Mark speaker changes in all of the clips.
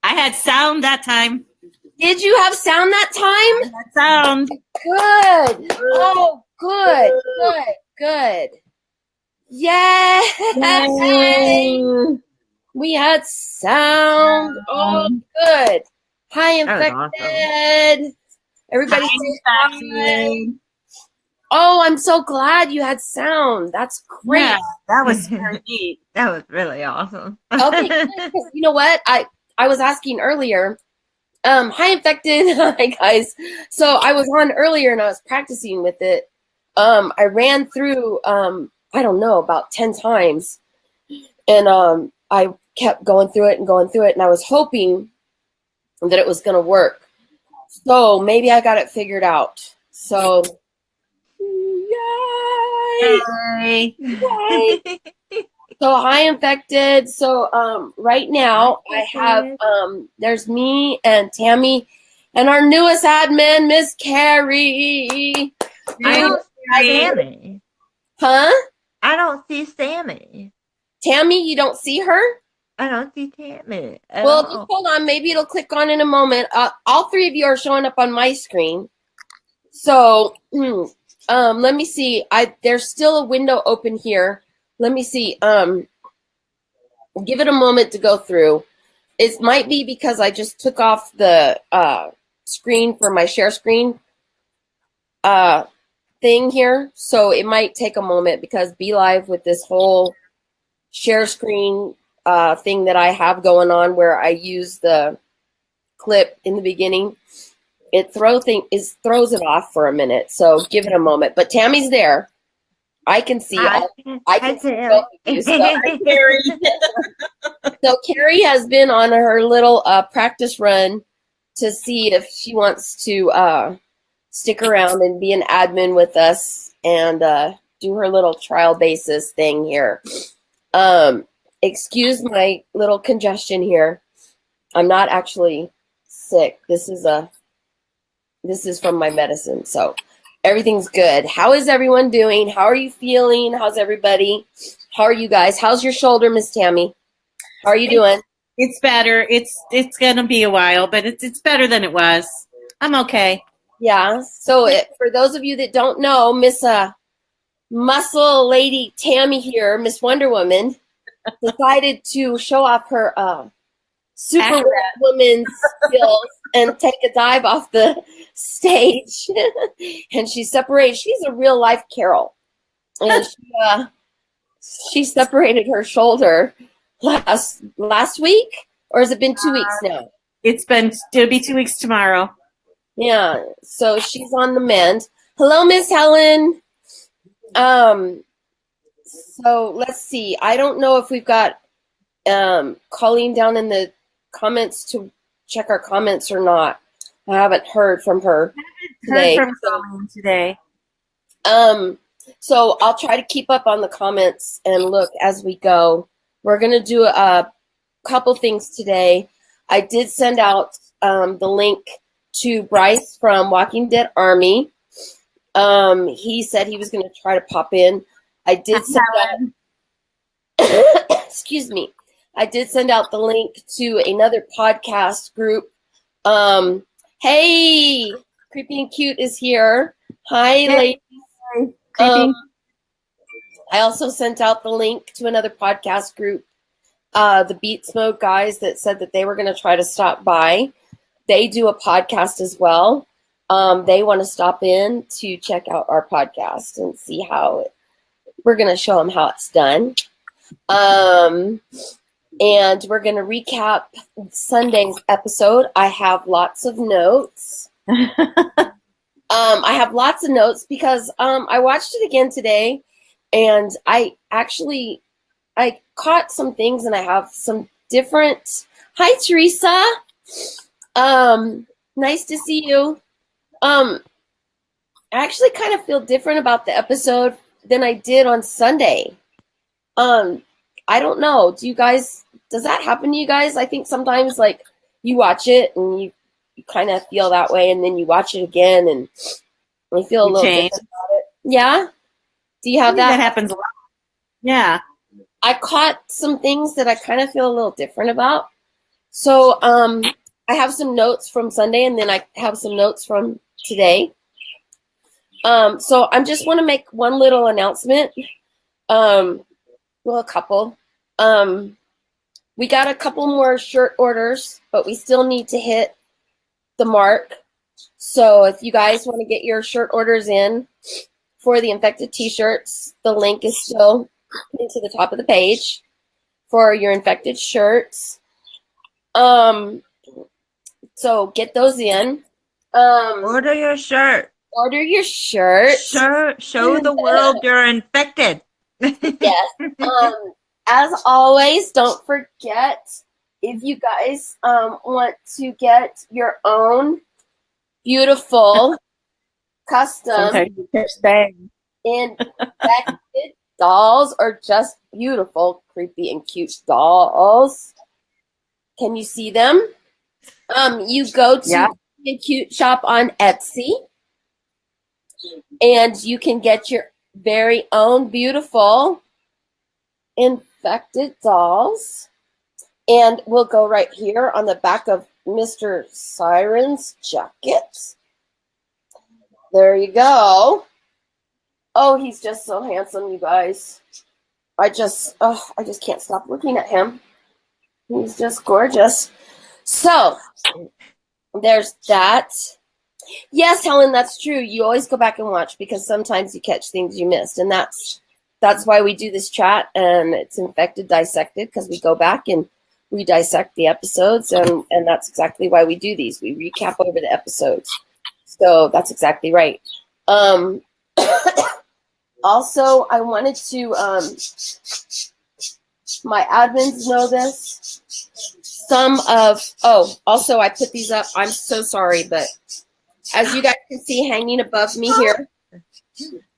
Speaker 1: I had sound that time.
Speaker 2: Did you have sound that time?
Speaker 1: I had sound.
Speaker 2: Good. Oh, good. Yay! We had sound. Oh, good. Hi, infected. Awesome. Everybody say hi. Oh, I'm so glad you had sound. That's great.
Speaker 1: Yeah, that was very neat.
Speaker 3: That was really awesome.
Speaker 2: Okay, you know what? I was asking earlier. Hi, infected. Hi, guys. So I was on earlier and I was practicing with it. I ran through, I don't know, about 10 times. And I kept going through it. And I was hoping that it was going to work. So maybe I got it figured out. So, yay! So hi, infected. So right now I have there's me and Tammy and our newest admin, Miss Carrie.
Speaker 3: I don't see Sammy.
Speaker 2: Huh?
Speaker 3: I don't see Sammy.
Speaker 2: Tammy, you don't see her?
Speaker 3: I don't see Tammy.
Speaker 2: Well, just hold on. Maybe it'll click on in a moment. All three of you are showing up on my screen. So let me see. There's still a window open here. Let me see. Give it a moment to go through. It might be because I just took off the screen for my share screen thing here. So it might take a moment because Be Live with this whole share screen thing that I have going on where I use the clip in the beginning. It throws it off for a minute. So give it a moment. But Tammy's there. I can see. I can see both of you. So, Carrie. So Carrie has been on her little practice run to see if she wants to stick around and be an admin with us and do her little trial basis thing here. Excuse my little congestion here. I'm not actually sick. This is from my medicine. So everything's good. How is everyone doing? How are you feeling? How's everybody? How are you guys? How's your shoulder, Miss Tammy? How are you doing?
Speaker 1: It's better. It's gonna be a while, but it's better than it was. I'm okay.
Speaker 2: Yeah. So for those of you that don't know, Miss Muscle Lady Tammy here, Miss Wonder Woman, decided to show off her Superwoman skills and take a dive off the stage. And she separated. She's a real life Carol, and she separated her shoulder last week, or has it been 2 weeks now?
Speaker 1: It'll be 2 weeks tomorrow.
Speaker 2: Yeah. So she's on the mend. Hello, Miss Helen. So let's see. I don't know if we've got Colleen down in the comments to check our comments or not. I haven't heard from her today. So I'll try to keep up on the comments and look as we go. We're going to do a couple things today. I did send out the link to Bryce from Walking Dead Army. He said he was going to try to pop in. I did send out, excuse me. I did send out the link to another podcast group. Hey, Creepy and Cute is here. Hi, ladies. I also sent out the link to another podcast group, the Beats Mode guys that said that they were going to try to stop by. They do a podcast as well. They want to stop in to check out our podcast and see how we're going to show them how it's done. And we're going to recap Sunday's episode. I have lots of notes. I have lots of notes because I watched it again today, and I caught some things, and I have some different. Hi, Teresa. Nice to see you. I actually kind of feel different about the episode than I did on Sunday. I don't know. Does that happen to you guys? I think sometimes like you watch it and you kind of feel that way, and then you watch it again and you feel a little different about it. Yeah? Do you have that?
Speaker 1: That happens a lot. Yeah.
Speaker 2: I caught some things that I kind of feel a little different about. So I have some notes from Sunday, and then I have some notes from today. So I just want to make one little announcement. Well, a couple. We got a couple more shirt orders, but we still need to hit the mark. So if you guys want to get your shirt orders in for the Infected t-shirts, the link is still pinned to the top of the page for your Infected shirts. So get those in.
Speaker 3: Order your shirt.
Speaker 2: Order your shirt.
Speaker 3: Show the world you're infected.
Speaker 2: Yes. As always, don't forget, if you guys want to get your own beautiful custom infected dolls, or just beautiful, creepy and cute dolls. Can you see them? You go to the Cute Shop on Etsy, and you can get your very own beautiful infected dolls. And we'll go right here on the back of Mr. Siren's jacket. There you go. Oh, he's just so handsome, you guys. I just can't stop looking at him. He's just gorgeous. So there's that. Yes, Helen, that's true. You always go back and watch, because sometimes you catch things you missed, and that's why we do this chat, and it's Infected Dissected, because we go back and we dissect the episodes, and that's exactly why we do these. We recap over the episodes. So that's exactly right. Also, I wanted to, my admins know this. Also I put these up. I'm so sorry, but as you guys can see hanging above me here,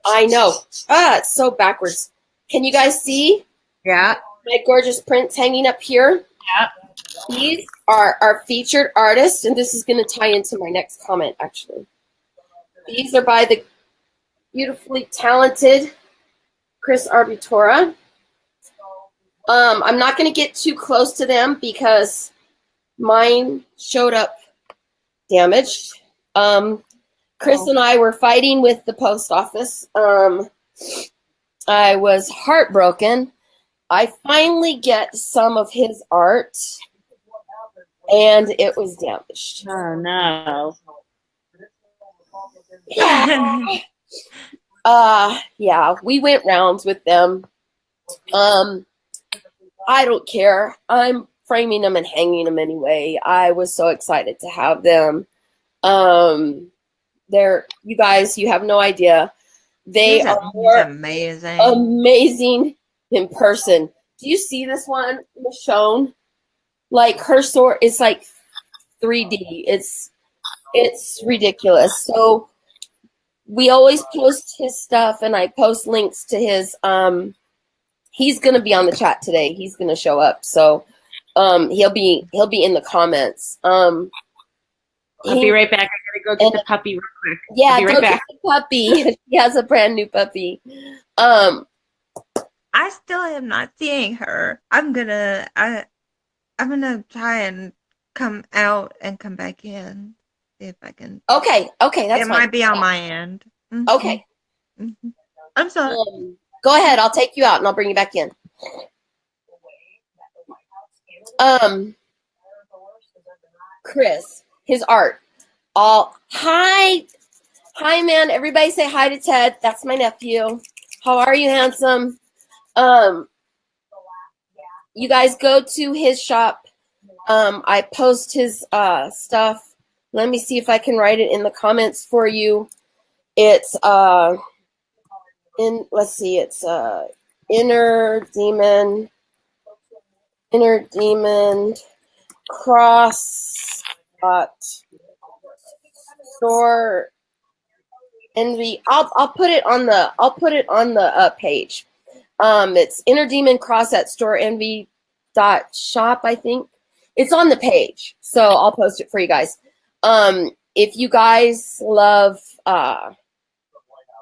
Speaker 2: I know. It's so backwards. Can you guys see?
Speaker 1: Yeah.
Speaker 2: My gorgeous prints hanging up here.
Speaker 1: Yeah.
Speaker 2: These are our featured artists, and this is going to tie into my next comment, actually. These are by the beautifully talented Chris Arbitora. I'm not going to get too close to them because mine showed up damaged. Chris and I were fighting with the post office. I was heartbroken. I finally get some of his art, and it was damaged.
Speaker 1: Oh, no.
Speaker 2: Yeah, we went rounds with them. I don't care. I'm framing them and hanging them anyway. I was so excited to have them. You guys, you have no idea. They are amazing in person. Do you see this one, Michonne? Like, her sword is like 3D. It's ridiculous. So we always post his stuff, and I post links to his. He's gonna be on the chat today. He's gonna show up. So he'll be in the comments. I'll
Speaker 1: be right back. I gotta go get the puppy real quick.
Speaker 2: Yeah,
Speaker 1: I'll be right back.
Speaker 2: Get the puppy. He has a brand new puppy.
Speaker 3: I still am not seeing her. I'm gonna try and come out and come back in. See if I can.
Speaker 2: Okay, that's fine.
Speaker 3: It might be on my end. Mm-hmm.
Speaker 2: Okay.
Speaker 3: Mm-hmm. I'm sorry.
Speaker 2: Go ahead. I'll take you out and I'll bring you back in. Chris, his art. Hi, man. Everybody say hi to Ted. That's my nephew. How are you, handsome? You guys go to his shop. I post his stuff. Let me see if I can write it in the comments for you. It's it's Inner Demon Cross Store Envy. I'll put it on the page. It's Inner Demon Cross at Store Envy .shop, I think. It's on the page, so I'll post it for you guys. If you guys love,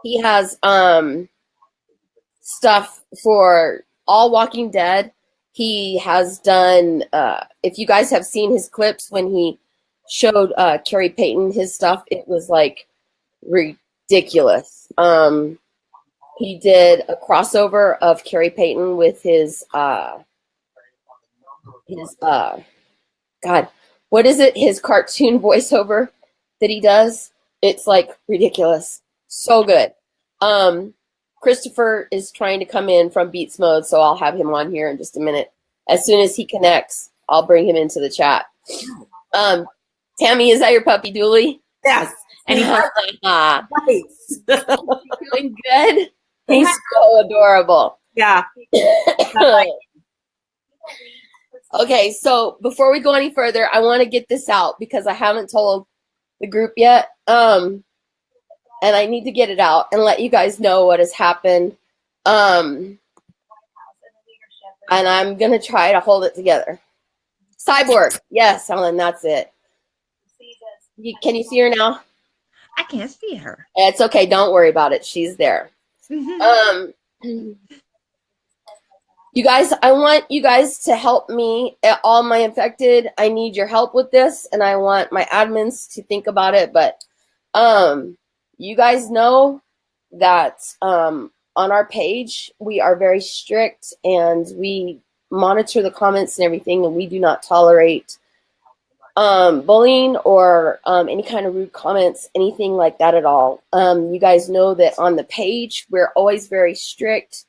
Speaker 2: he has stuff for all Walking Dead. He has done, if you guys have seen his clips when he showed Carrie Payton his stuff, it was like ridiculous. He did a crossover of Carrie Payton with his God, what is it? His cartoon voiceover that he does. It's like ridiculous. So good. Christopher is trying to come in from Beats Mode, so I'll have him on here in just a minute. As soon as he connects, I'll bring him into the chat. Tammy, is that your puppy Dooley?
Speaker 1: Yes. And he's
Speaker 2: nice. Doing good. He's so adorable.
Speaker 1: Yeah.
Speaker 2: Okay, so before we go any further, I want to get this out because I haven't told the group yet. And I need to get it out and let you guys know what has happened. And I'm going to try to hold it together. Cyborg. Yes, Helen, that's it. Can you see her now?
Speaker 3: I can't see her.
Speaker 2: It's okay. Don't worry about it. She's there. You guys, I want you guys to help me. All my infected, I need your help with this, and I want my admins to think about it. But you guys know that on our page, we are very strict, and we monitor the comments and everything, and we do not tolerate bullying or any kind of rude comments, anything like that at all. You guys know that on the page, we're always very strict.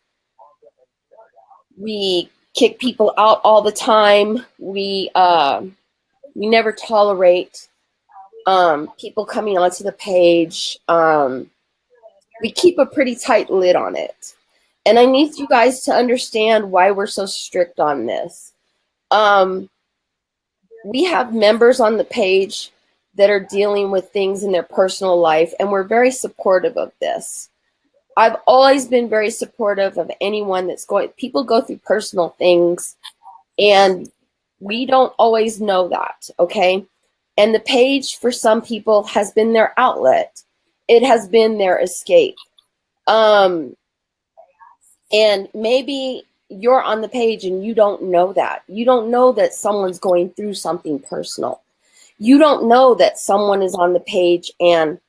Speaker 2: We kick people out all the time. We never tolerate people coming onto the page. We keep a pretty tight lid on it. And I need you guys to understand why we're so strict on this. We have members on the page that are dealing with things in their personal life, and we're very supportive of this. I've always been very supportive of anyone that's going. People go through personal things, and we don't always know that, okay? And the page for some people has been their outlet. It has been their escape. And maybe you're on the page and you don't know that. You don't know that someone's going through something personal. You don't know that someone is on the page and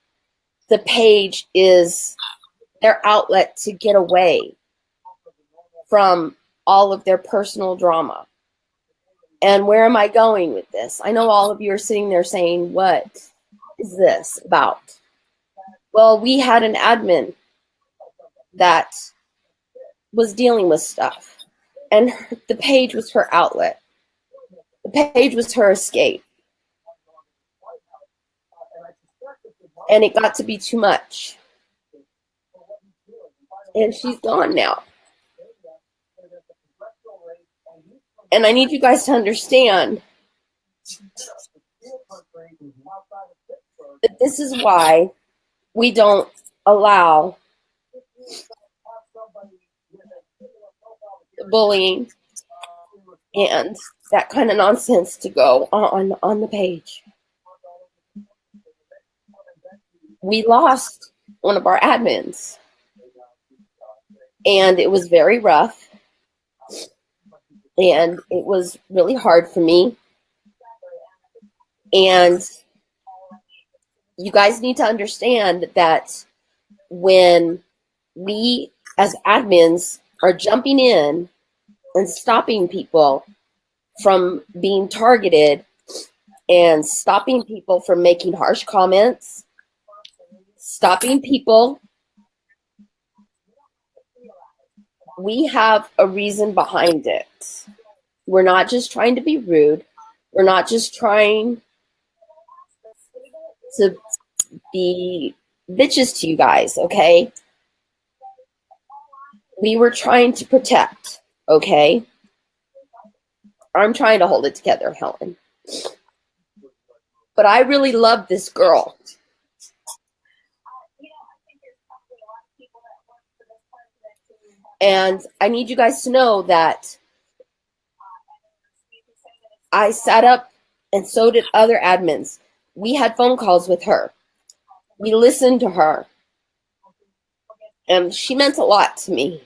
Speaker 2: the page is their outlet to get away from all of their personal drama. And where am I going with this? I know all of you are sitting there saying, what is this about? Well, we had an admin that was dealing with stuff, and the page was her outlet. The page was her escape. And it got to be too much. And she's gone now. And I need you guys to understand that this is why we don't allow the bullying and that kind of nonsense to go on the page. We lost one of our admins, and it was very rough, and it was really hard for me. And you guys need to understand that when we as admins are jumping in and stopping people from being targeted and stopping people from making harsh comments, stopping people, we have a reason behind it. We're not just trying to be rude. We're not just trying to be bitches to you guys, okay? We were trying to protect, okay? I'm trying to hold it together, Helen. But I really love this girl. And I need you guys to know that I sat up, and so did other admins. We had phone calls with her. We listened to her. And she meant a lot to me.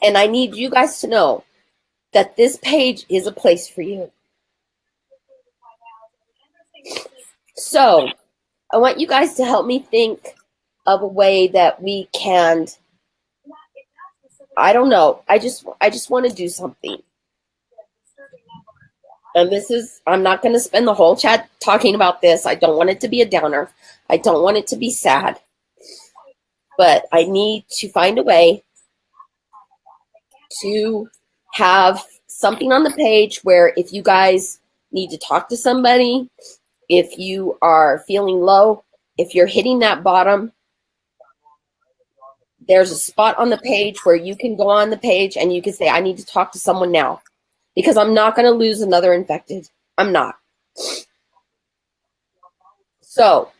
Speaker 2: And I need you guys to know that this page is a place for you. So I want you guys to help me think of a way that we can, I don't know, I just want to do something. And this is, I'm not going to spend the whole chat talking about this. I don't want it to be a downer. I don't want it to be sad. But I need to find a way to have something on the page where if you guys need to talk to somebody, if you are feeling low, if you're hitting that bottom, there's a spot on the page where you can go on the page and you can say, I need to talk to someone now, because I'm not going to lose another infected. I'm not. So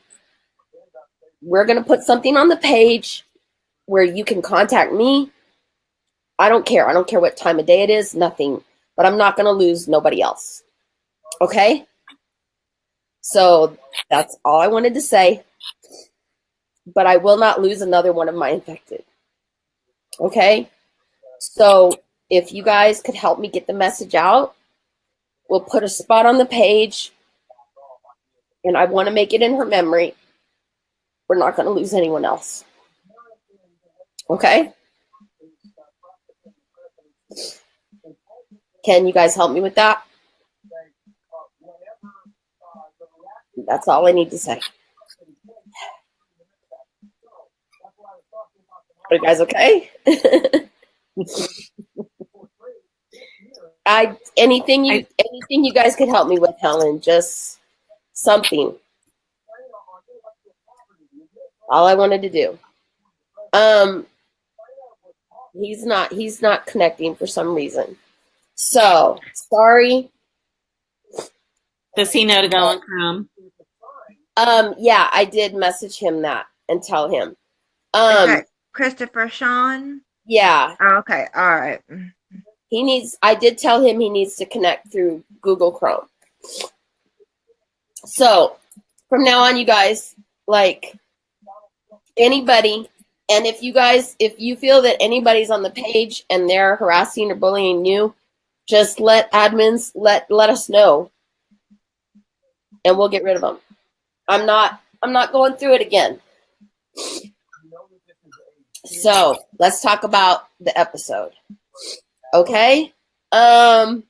Speaker 2: we're going to put something on the page where you can contact me. I don't care. I don't care what time of day it is, nothing. But I'm not going to lose nobody else. Okay? So that's all I wanted to say. But I will not lose another one of my infected. Okay? So if you guys could help me get the message out, we'll put a spot on the page. And I want to make it in her memory. We're not going to lose anyone else. Okay? Can you guys help me with that? That's all I need to say. Are you guys okay? Anything you guys could help me with, Helen, just something. All I wanted to do. He's not connecting for some reason. So, sorry.
Speaker 1: Does he know to go on Chrome?
Speaker 2: Yeah, I did message him that and tell him.
Speaker 3: Is that Christopher Sean?
Speaker 2: Yeah.
Speaker 3: Okay, all right.
Speaker 2: I did tell him he needs to connect through Google Chrome. So, from now on, you guys, like, anybody, and if you feel that anybody's on the page and they're harassing or bullying you, just let admins, let us know, and we'll get rid of them. I'm not going through it again. So let's talk about the episode. Okay. Tammy.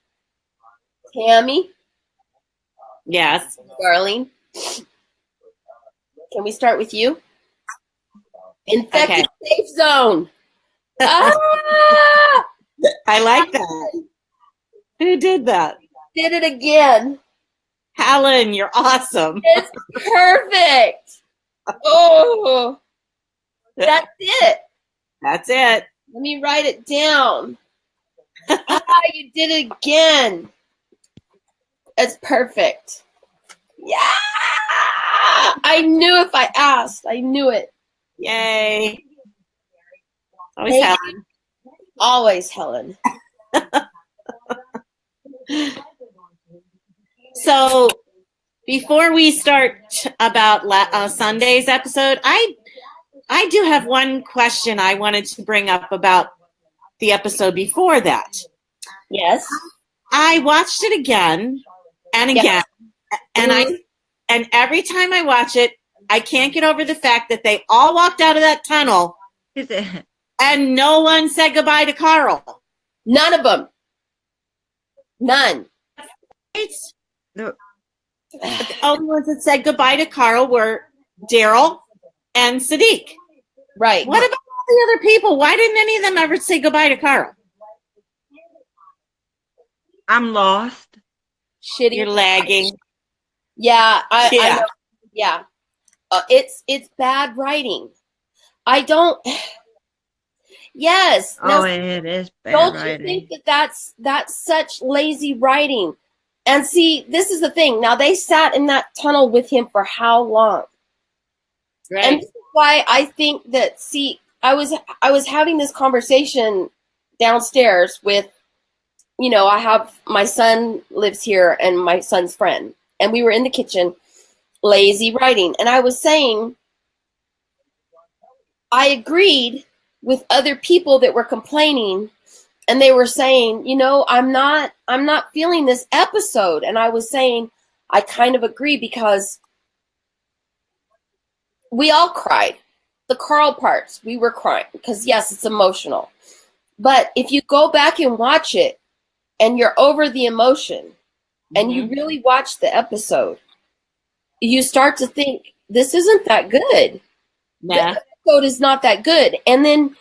Speaker 1: Yes.
Speaker 2: Darling. Can we start with you? Infected safe zone. Ah!
Speaker 1: I like that. Who did that?
Speaker 2: Did it again.
Speaker 1: Helen, you're awesome.
Speaker 2: It's perfect. Oh, that's it.
Speaker 1: That's it.
Speaker 2: Let me write it down. You did it again. It's perfect. Yeah. I knew if I asked. I knew it.
Speaker 1: Yay. Always Helen.
Speaker 2: Always Helen.
Speaker 1: So before we start about Sunday's episode, I do have one question I wanted to bring up about the episode before that.
Speaker 2: Yes.
Speaker 1: I watched it again and again, and every time I watch it, I can't get over the fact that they all walked out of that tunnel and no one said goodbye to Carl.
Speaker 2: None of them. None.
Speaker 1: The only ones that said goodbye to Carl were Daryl and Sadiq.
Speaker 2: Right.
Speaker 1: What about all the other people? Why didn't any of them ever say goodbye to Carl?
Speaker 3: I'm lost.
Speaker 2: Shitty.
Speaker 1: You're lagging.
Speaker 2: Yeah. I know. Yeah. It's bad writing. I don't. Yes.
Speaker 3: Now, it is bad
Speaker 2: don't
Speaker 3: writing.
Speaker 2: Don't you think that's such lazy writing? And see, this is the thing. Now, they sat in that tunnel with him for how long?
Speaker 1: Right.
Speaker 2: And this is why I think that, see, I was having this conversation downstairs with, I have, my son lives here and my son's friend. And we were in the kitchen, lazy writing. And I was saying, I agreed with other people that were complaining and they were saying, I'm not feeling this episode. And I was saying, I kind of agree, because we all cried. The Carl parts, we were crying because, yes, it's emotional. But if you go back and watch it and you're over the emotion and you really watch the episode, you start to think, this isn't that good.
Speaker 1: Nah.
Speaker 2: The episode is not that good. And then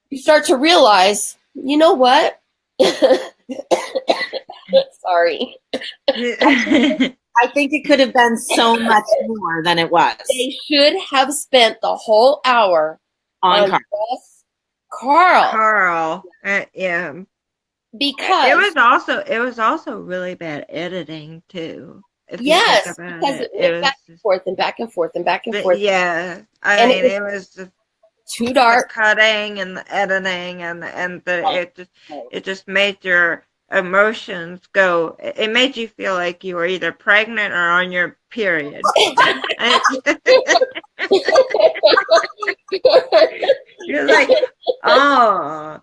Speaker 2: you start to realize, you know what? Sorry.
Speaker 1: I think it could have been so much more than it was.
Speaker 2: They should have spent the whole hour
Speaker 1: on
Speaker 2: Carl.
Speaker 3: Carl. Yeah.
Speaker 2: Because
Speaker 3: it was also really bad editing too.
Speaker 2: Yes, because it went back and forth and back and forth and back and forth.
Speaker 3: Yeah. I mean, it was
Speaker 2: too dark.
Speaker 3: The cutting and the editing it just made your emotions go. It made you feel like you were either pregnant or on your period. You're like, oh,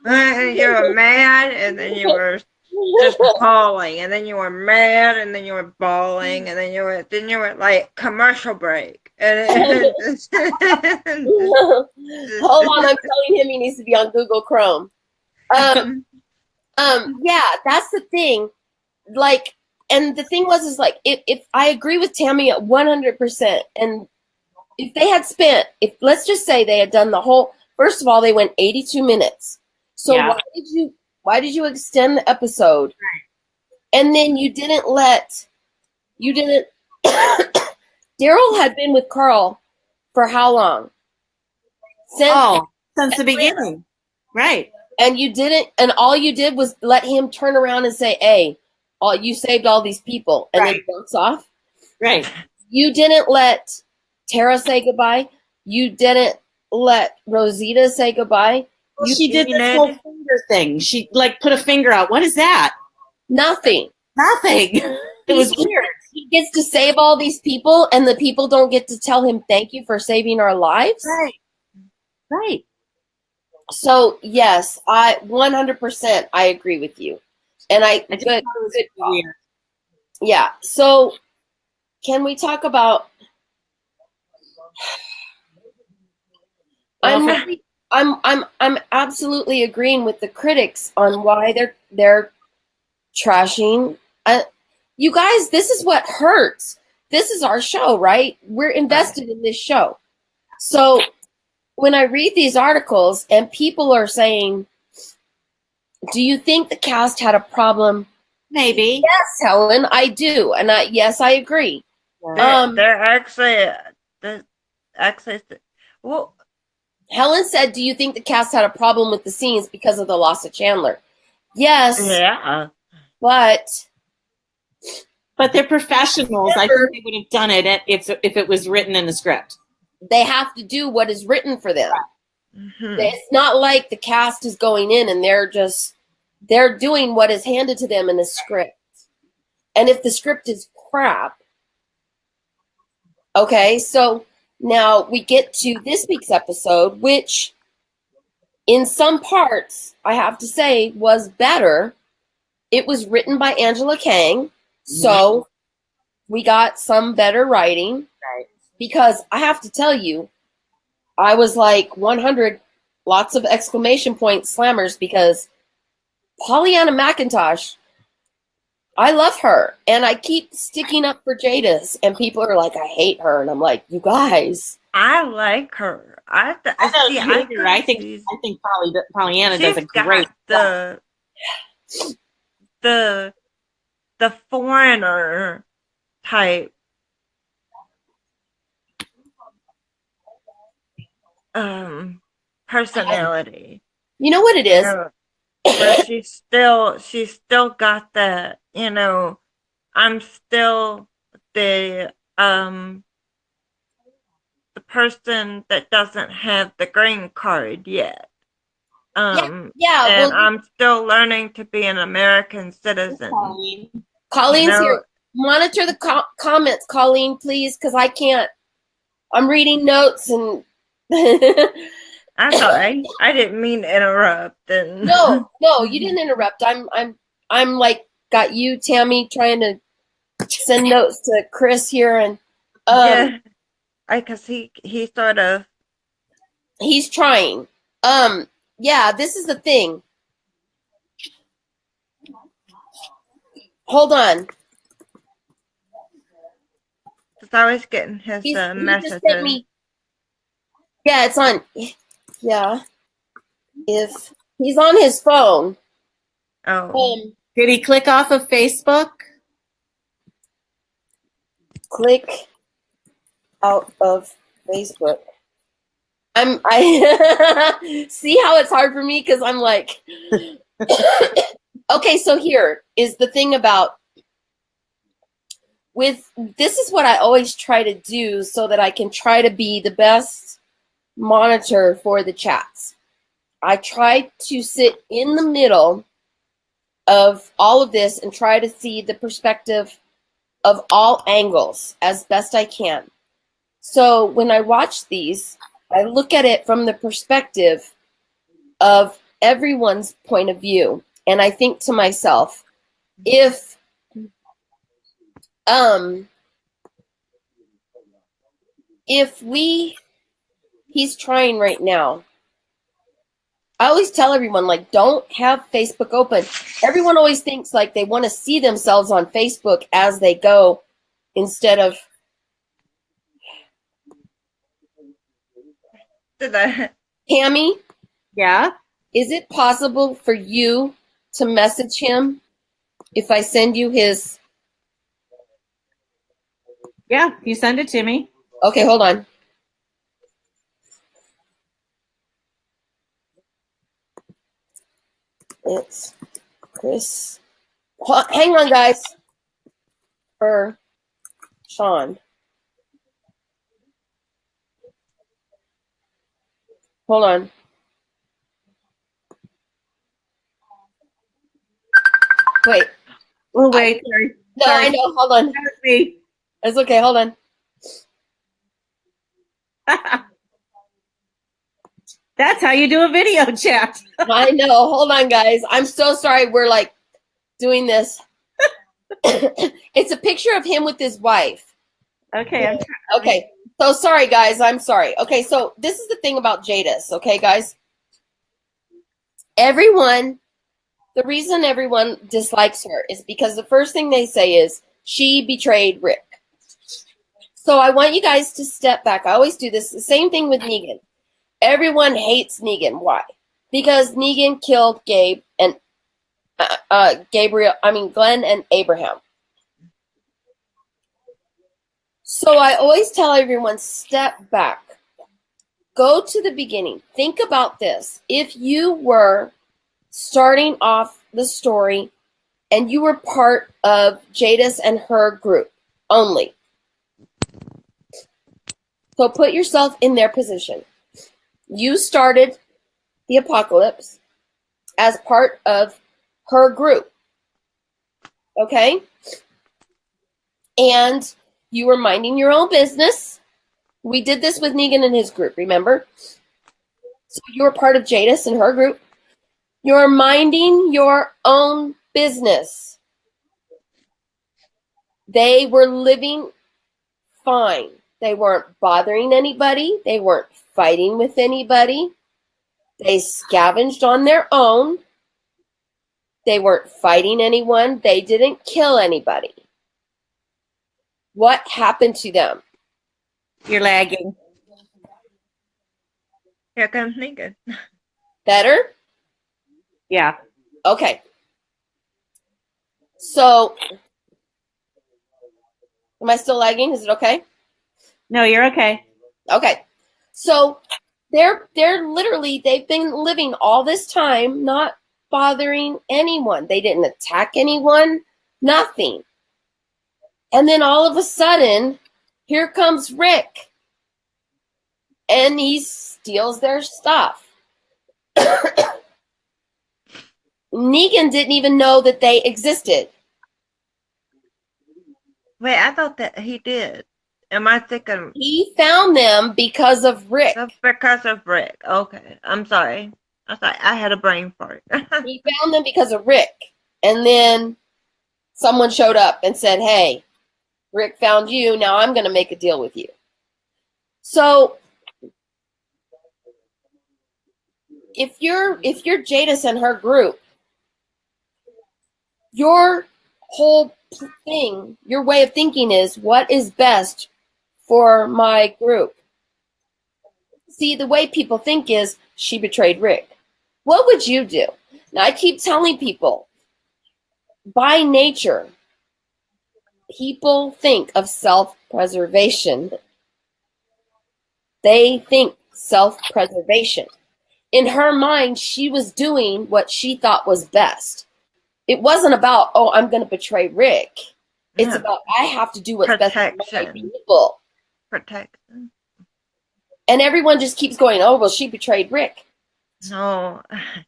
Speaker 3: and you were mad, and then you were just bawling, and then you were mad, and then you were bawling, and then you were like commercial break. And
Speaker 2: hold on, I'm telling him he needs to be on Google Chrome. Yeah, that's the thing. Like, and the thing is like, if I agree with Tammy at 100%, and if they had spent, let's just say they had done the whole, first of all, they went 82 minutes. So why did you extend the episode?
Speaker 1: Right.
Speaker 2: And then Daryl had been with Carl for how long?
Speaker 1: Since the beginning. Right.
Speaker 2: And all you did was let him turn around and say, hey, you saved all these people, and then walks off.
Speaker 1: Right.
Speaker 2: You didn't let Tara say goodbye. You didn't let Rosita say goodbye.
Speaker 1: She did this whole finger thing. She put a finger out. What is that?
Speaker 2: Nothing.
Speaker 1: It was weird.
Speaker 2: He gets to save all these people, and the people don't get to tell him thank you for saving our lives.
Speaker 1: Right.
Speaker 2: So yes, I 100% I agree with you, and I good. Weird. Yeah. So can we talk about? I'm absolutely agreeing with the critics on why they're trashing. You guys, this is what hurts. This is our show, right? We're invested in this show. So when I read these articles and people are saying, do you think the cast had a problem?
Speaker 1: Maybe.
Speaker 2: Yes, Helen, I do. And yes, I agree.
Speaker 3: They're actually, well,
Speaker 2: Helen said, do you think the cast had a problem with the scenes because of the loss of Chandler? Yes.
Speaker 3: Yeah.
Speaker 2: But
Speaker 1: they're professionals. I think they would have done it if it was written in the script.
Speaker 2: They have to do what is written for them.
Speaker 3: Mm-hmm.
Speaker 2: It's not like the cast is going in and they're doing what is handed to them in the script. And if the script is crap, okay, so now we get to this week's episode, which in some parts, I have to say, was better. It was written by Angela Kang, so we got some better writing.
Speaker 1: Right.
Speaker 2: Because I have to tell you, I was like 100, lots of exclamation point slammers, because Pollyanna McIntosh, I love her, and I keep sticking up for Jadis, and people are like, I hate her, and I'm like, you guys.
Speaker 3: I like her. I
Speaker 1: think Pollyanna does a great job.
Speaker 3: The foreigner type personality.
Speaker 2: You know what it is?
Speaker 3: But she's still got that, I'm still the person that doesn't have the green card yet. And I'm still learning to be an American citizen.
Speaker 2: Colleen's here. Monitor the comments, Colleen, please, because I can't. I'm reading notes and
Speaker 3: I'm sorry. I didn't mean to interrupt. And
Speaker 2: No, you didn't interrupt. I'm like got you, Tammy, trying to send notes to Chris here, and
Speaker 3: yeah, because he sort of.
Speaker 2: he's trying. Yeah, this is the thing. Hold on.
Speaker 3: It's always getting his
Speaker 2: He just sent
Speaker 3: messages.
Speaker 2: me. Yeah, it's on. Yeah, if he's on his phone.
Speaker 3: Oh.
Speaker 1: Did he click off of Facebook?
Speaker 2: Click out of Facebook. I see how it's hard for me because I'm like, okay, so here is the thing about this is what I always try to do so that I can try to be the best monitor for the chats. I try to sit in the middle of all of this and try to see the perspective of all angles as best I can. So when I watch these, I look at it from the perspective of everyone's point of view. And I think to myself, if he's trying right now, I always tell everyone, like, don't have Facebook open. Everyone always thinks like they want to see themselves on Facebook as they go instead of. Tammy?
Speaker 1: Yeah.
Speaker 2: Is it possible for you to message him if I send you his?
Speaker 1: Yeah, you send it to me.
Speaker 2: Okay, hold on. It's Chris. Hang on, guys. For Sean. Hold on. Wait.
Speaker 1: Oh, wait. Sorry.
Speaker 2: No,
Speaker 1: Sorry.
Speaker 2: I know. Hold on.
Speaker 1: That was me.
Speaker 2: It's okay. Hold on.
Speaker 1: That's how you do a video chat.
Speaker 2: I know. Hold on, guys. I'm so sorry. We're like doing this. It's a picture of him with his wife.
Speaker 1: Okay.
Speaker 2: Okay. So sorry, guys. I'm sorry. Okay. So this is the thing about Jadis. Okay, guys. The reason everyone dislikes her is because the first thing they say is she betrayed Rick. So I want you guys to step back. I always do this. The same thing with Negan. Everyone hates Negan. Why? Because Negan killed Gabe and Glenn and Abraham. So I always tell everyone, step back. Go to the beginning. Think about this. If you were starting off the story and you were part of Jadis and her group only. So put yourself in their position. You started the apocalypse as part of her group. Okay? And you were minding your own business. We did this with Negan and his group, remember? So you were part of Jadis and her group. You're minding your own business. They were living fine. They weren't bothering anybody. They weren't fighting with anybody. They scavenged on their own. They weren't fighting anyone. They didn't kill anybody. What happened to them?
Speaker 1: You're lagging.
Speaker 3: Here comes Negan.
Speaker 2: Better?
Speaker 1: Yeah.
Speaker 2: Okay. So, am I still lagging? Is it okay?
Speaker 1: No, you're okay.
Speaker 2: Okay. So, they've been living all this time not bothering anyone. They didn't attack anyone, nothing. And then all of a sudden, here comes Rick. And he steals their stuff. Negan didn't even know that they existed.
Speaker 3: Wait, I thought that he did. Am I thinking?
Speaker 2: He found them because of Rick.
Speaker 3: Because of Rick. Okay. I'm sorry. I had a brain fart.
Speaker 2: He found them because of Rick. And then someone showed up and said, hey, Rick found you. Now I'm going to make a deal with you. So if you're Jadis and her group, your whole thing, your way of thinking is what is best for my group. See, the way people think is she betrayed Rick. What would you do? Now, I keep telling people, by nature, people think of self-preservation. They think self-preservation. In her mind, she was doing what she thought was best. It wasn't about, oh, I'm going to betray Rick. It's about, I have to do what's best for my people.
Speaker 3: Protection.
Speaker 2: And everyone just keeps going, oh, well, she betrayed Rick.
Speaker 3: No.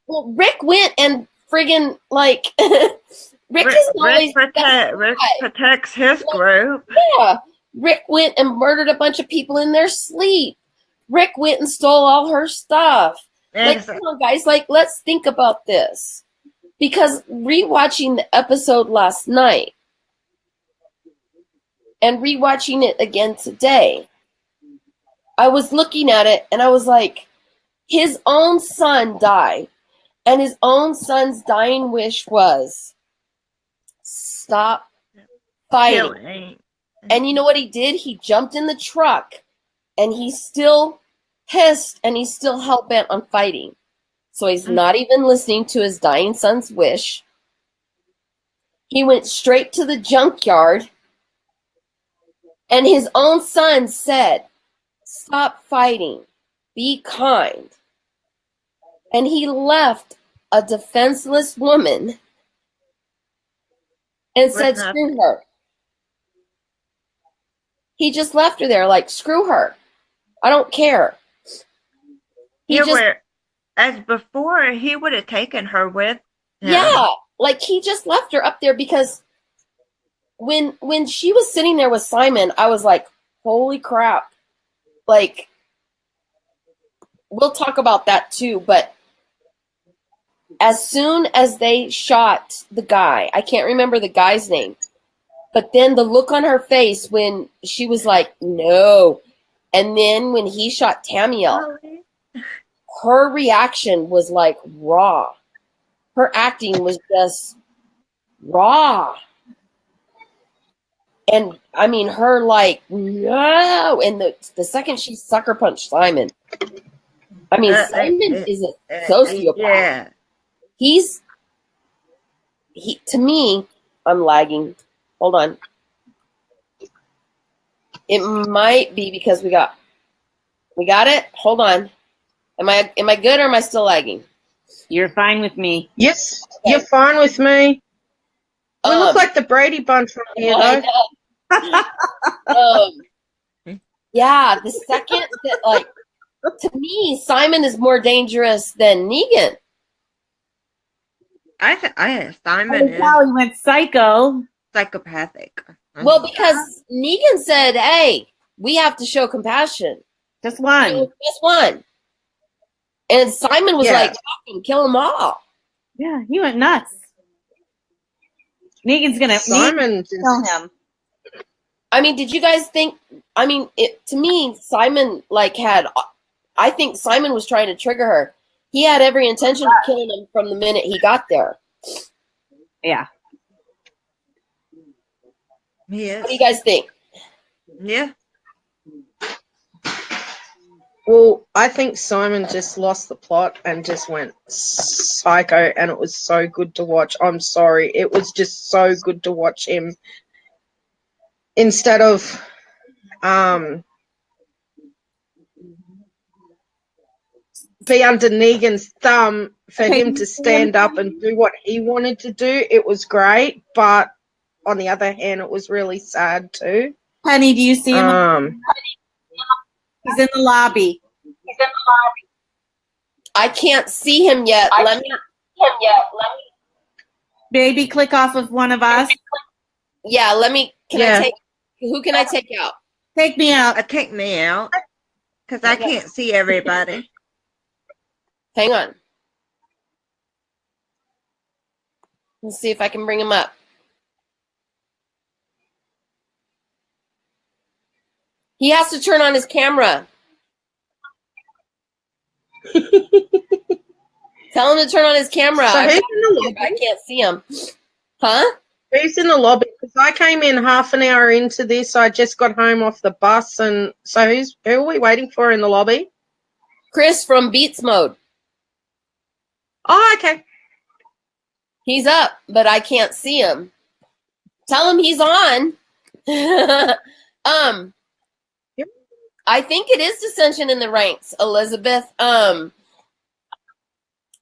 Speaker 2: Well, Rick went and friggin' like, Rick
Speaker 3: protects his group.
Speaker 2: Yeah. Rick went and murdered a bunch of people in their sleep. Rick went and stole all her stuff. Like, come on, guys, like, let's think about this. Because rewatching the episode last night and rewatching it again today, I was looking at it and I was like, his own son died. And his own son's dying wish was, stop fighting. And you know what he did? He jumped in the truck and he's still pissed and he's still hell-bent on fighting. So he's not even listening to his dying son's wish. He went straight to the junkyard and his own son said, stop fighting, be kind. And he left a defenseless woman and said, screw her. He just left her there like, screw her. I don't care.
Speaker 3: As before, he would have taken her with him.
Speaker 2: Yeah, like he just left her up there because when she was sitting there with Simon, I was like, holy crap. Like, we'll talk about that too, but as soon as they shot the guy, I can't remember the guy's name, but then the look on her face when she was like, no. And then when he shot Tamiel, her reaction was like raw. Her acting was just raw. And I mean, her like, no. And the second she sucker punched Simon, I mean, Simon is a sociopath.
Speaker 3: Yeah.
Speaker 2: To me, I'm lagging. Hold on. It might be because we got it. Hold on. Am I good or am I still lagging?
Speaker 1: You're fine with me.
Speaker 3: Yes, okay. You're fine with me. We look like the Brady Bunch from here,
Speaker 2: though. Yeah, the second that, like, to me, Simon is more dangerous than Negan.
Speaker 3: Simon is
Speaker 1: he went
Speaker 3: psychopathic.
Speaker 2: Well, because Negan said, hey, we have to show compassion.
Speaker 1: Just one.
Speaker 2: Just one. And Simon was like, fucking kill them all.
Speaker 1: Yeah, he went nuts. Negan's going to kill him.
Speaker 2: I mean, did you guys think, I mean, to me, Simon, like, I think Simon was trying to trigger her. He had every intention of killing him from the minute he got there.
Speaker 1: Yeah.
Speaker 3: Yes.
Speaker 2: What do you guys think?
Speaker 3: Yeah.
Speaker 4: Well, I think Simon just lost the plot and just went psycho, and it was so good to watch. I'm sorry. It was just so good to watch him instead of be under Negan's thumb for him to stand up and do what he wanted to do. It was great, but on the other hand, it was really sad too.
Speaker 1: Penny, do you see him? He's in the lobby.
Speaker 2: I can't see him yet. Let me.
Speaker 1: Maybe click off of one of us.
Speaker 2: Yeah, let me. Who can I take out?
Speaker 1: Take me out.
Speaker 3: Take me out. Because I can't see everybody.
Speaker 2: Hang on. Let's see if I can bring him up. He has to turn on his camera. Tell him to turn on his camera.
Speaker 4: So who's in the lobby?
Speaker 2: I can't see him. Huh?
Speaker 4: Who's in the lobby? Because I came in half an hour into this. I just got home off the bus, and so who are we waiting for in the lobby?
Speaker 2: Chris from Beats Mode.
Speaker 4: Oh, okay.
Speaker 2: He's up, but I can't see him. Tell him he's on. I think it is dissension in the ranks, Elizabeth. I'm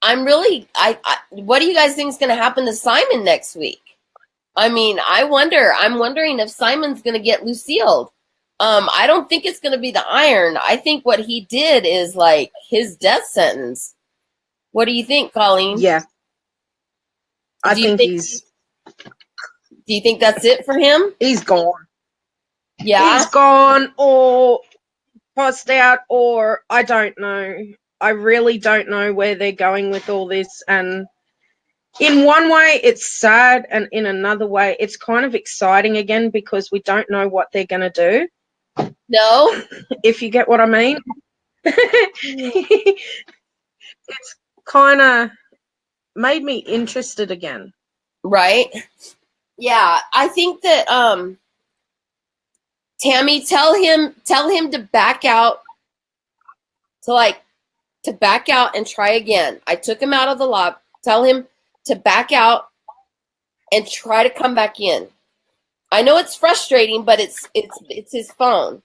Speaker 2: really, what do you guys think is going to happen to Simon next week? I mean, I'm wondering if Simon's going to get Lucille. I don't think it's going to be the iron. I think what he did is like his death sentence. What do you think, Colleen?
Speaker 4: Yeah. I think
Speaker 2: do you think that's it for him?
Speaker 4: he's gone.
Speaker 2: Yeah.
Speaker 4: He's gone or passed out, or I don't know. I really don't know where they're going with all this. And in one way, it's sad, and in another way, it's kind of exciting again because we don't know what they're going to do.
Speaker 2: No?
Speaker 4: If you get what I mean. It's kind of made me interested again.
Speaker 2: Right? Yeah, I think that Tammy, tell him to back out, to back out and try again. I took him out of the lobby. Tell him to back out and try to come back in. I know it's frustrating, but it's his phone.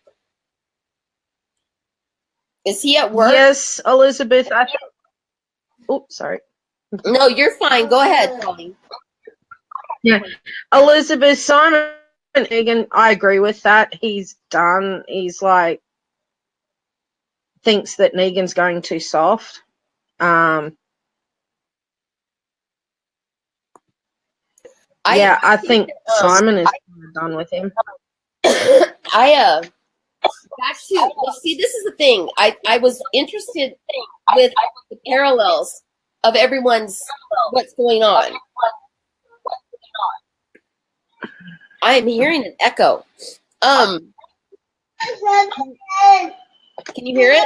Speaker 2: Is he at work?
Speaker 4: Yes, Elizabeth. Oops, sorry.
Speaker 2: No, you're fine. Go ahead, Colleen.
Speaker 4: Yeah, Elizabeth, Simon and Negan, I agree with that. He's done. He's like thinks that Negan's going too soft. I think Simon is done with him.
Speaker 2: See, this is the thing. I was interested with the parallels of everyone's what's going on. I am hearing an echo. Can you hear it?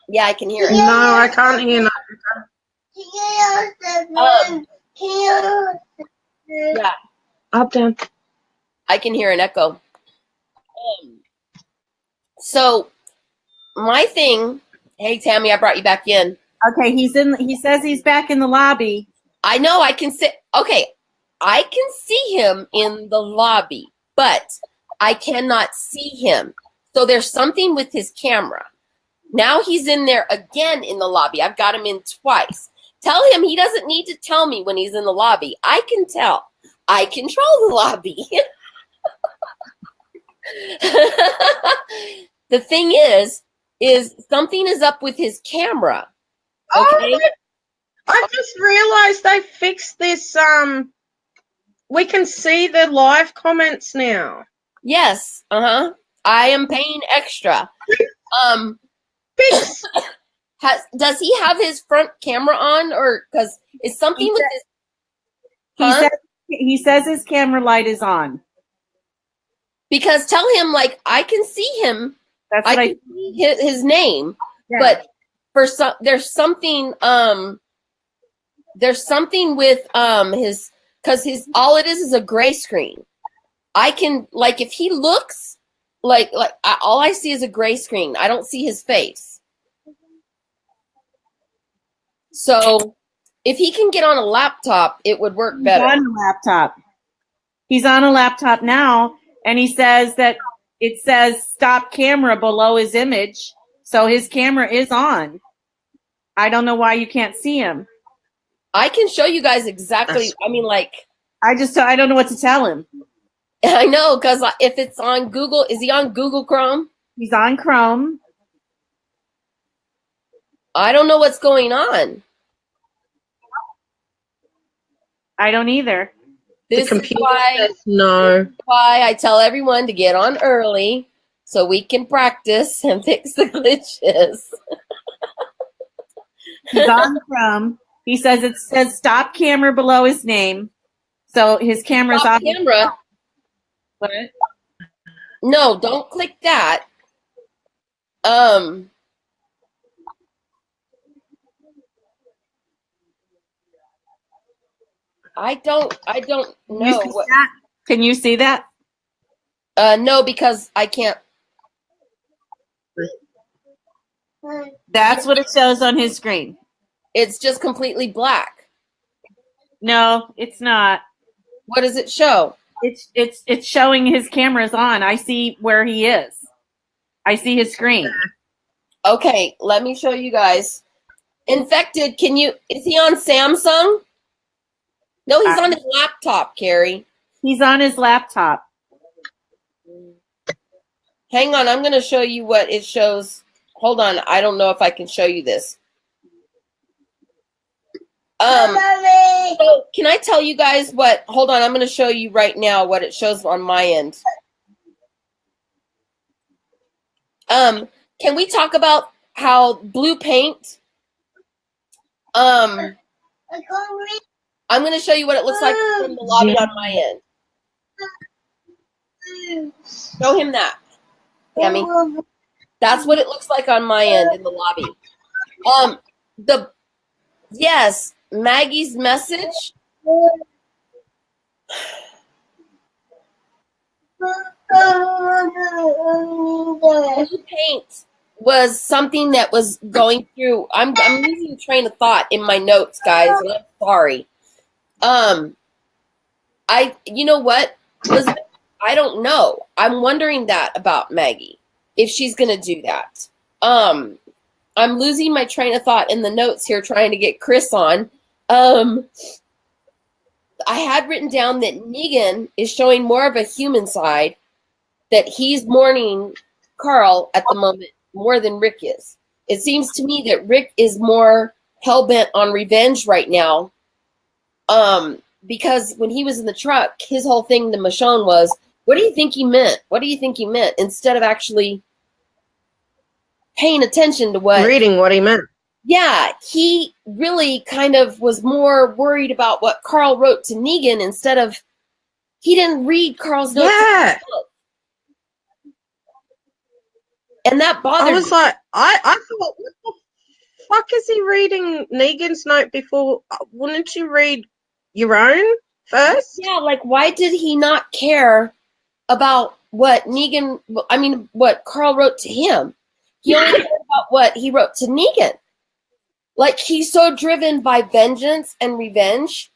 Speaker 2: Yeah, I can hear it.
Speaker 4: No, I can't hear nothing.
Speaker 2: Yeah,
Speaker 4: Up, down.
Speaker 2: I can hear an echo. So my thing, hey Tammy, I brought you back in.
Speaker 1: Okay, he says he's back in the lobby.
Speaker 2: I know I can see. Okay, I can see him in the lobby, but I cannot see him. So there's something with his camera. Now he's in there again in the lobby. I've got him in twice. Tell him he doesn't need to tell me when he's in the lobby. I can tell. I control the lobby. The thing is something is up with his camera. Okay.
Speaker 4: Oh, I just realized they fixed this. We can see the live comments now.
Speaker 2: Yes. I am paying extra.
Speaker 4: Fix.
Speaker 2: Does he have his front camera on, or because it's something with his?
Speaker 1: He says his camera light is on.
Speaker 2: Because tell him like I can see him.
Speaker 1: That's
Speaker 2: I
Speaker 1: what
Speaker 2: can see his name,
Speaker 1: Yeah.
Speaker 2: but there's something with his, because his all it is a gray screen. I can, like, if he looks like all I see is a gray screen. I don't see his face. So if he can get on a laptop, it would work better.
Speaker 1: He's on a laptop. He's on a laptop now, and he says that it says stop camera below his image, so his camera is on. I don't know why you can't see him.
Speaker 2: I can show you guys exactly. I mean, like,
Speaker 1: I don't know what to tell him.
Speaker 2: I know, because if it's on Google, is he on Google Chrome?
Speaker 1: He's on Chrome.
Speaker 2: I don't know what's going on.
Speaker 1: I don't either.
Speaker 4: The
Speaker 2: This is
Speaker 4: computer
Speaker 2: why,
Speaker 4: says no.
Speaker 2: why I tell everyone to get on early so we can practice and fix the glitches.
Speaker 1: He's on from. He says it says stop camera below his name. So his camera's
Speaker 2: Stop
Speaker 1: off.
Speaker 2: camera.
Speaker 1: What?
Speaker 2: No, don't click that. I don't know what.
Speaker 1: Can you see that?
Speaker 2: No, because I can't.
Speaker 1: That's what it shows on his screen.
Speaker 2: It's just completely black.
Speaker 1: No, it's not.
Speaker 2: What does it show?
Speaker 1: It's showing his camera's on. I see where he is. I see his screen.
Speaker 2: Okay, let me show you guys. Infected, is he on Samsung? No, he's on his laptop, Carrie.
Speaker 1: He's on his laptop.
Speaker 2: Hang on, I'm going to show you what it shows. Hold on, I don't know if I can show you this. So can I tell you guys what? Hold on, I'm going to show you right now what it shows on my end. Can we talk about how blue paint? I'm going to show you what it looks like from the lobby on my end. Show him that, Tammy. That's what it looks like on my end in the lobby. Yes, Maggie's message. Blue paint was something that was going through. I'm losing the train of thought in my notes, guys, and I'm sorry. You know what? I don't know. I'm wondering that about Maggie, if she's gonna do that. I'm losing my train of thought in the notes here, trying to get Chris on. I had written down that Negan is showing more of a human side, that he's mourning Carl at the moment more than Rick is. It seems to me that Rick is more hell-bent on revenge right now. Because when he was in the truck, his whole thing to Michonne was, what do you think he meant? What do you think he meant? Instead of actually paying attention to
Speaker 4: reading what he meant.
Speaker 2: Yeah, he really kind of was more worried about what Carl wrote to Negan instead of, he didn't read Carl's notes.
Speaker 4: Yeah.
Speaker 2: And that bothered me.
Speaker 4: I was like, I thought, what the fuck is he reading Negan's note before? Wouldn't you read your own first?
Speaker 2: Yeah, like, why did he not care about what what Carl wrote to him? He only cared about what he wrote to Negan. Like, he's so driven by vengeance and revenge.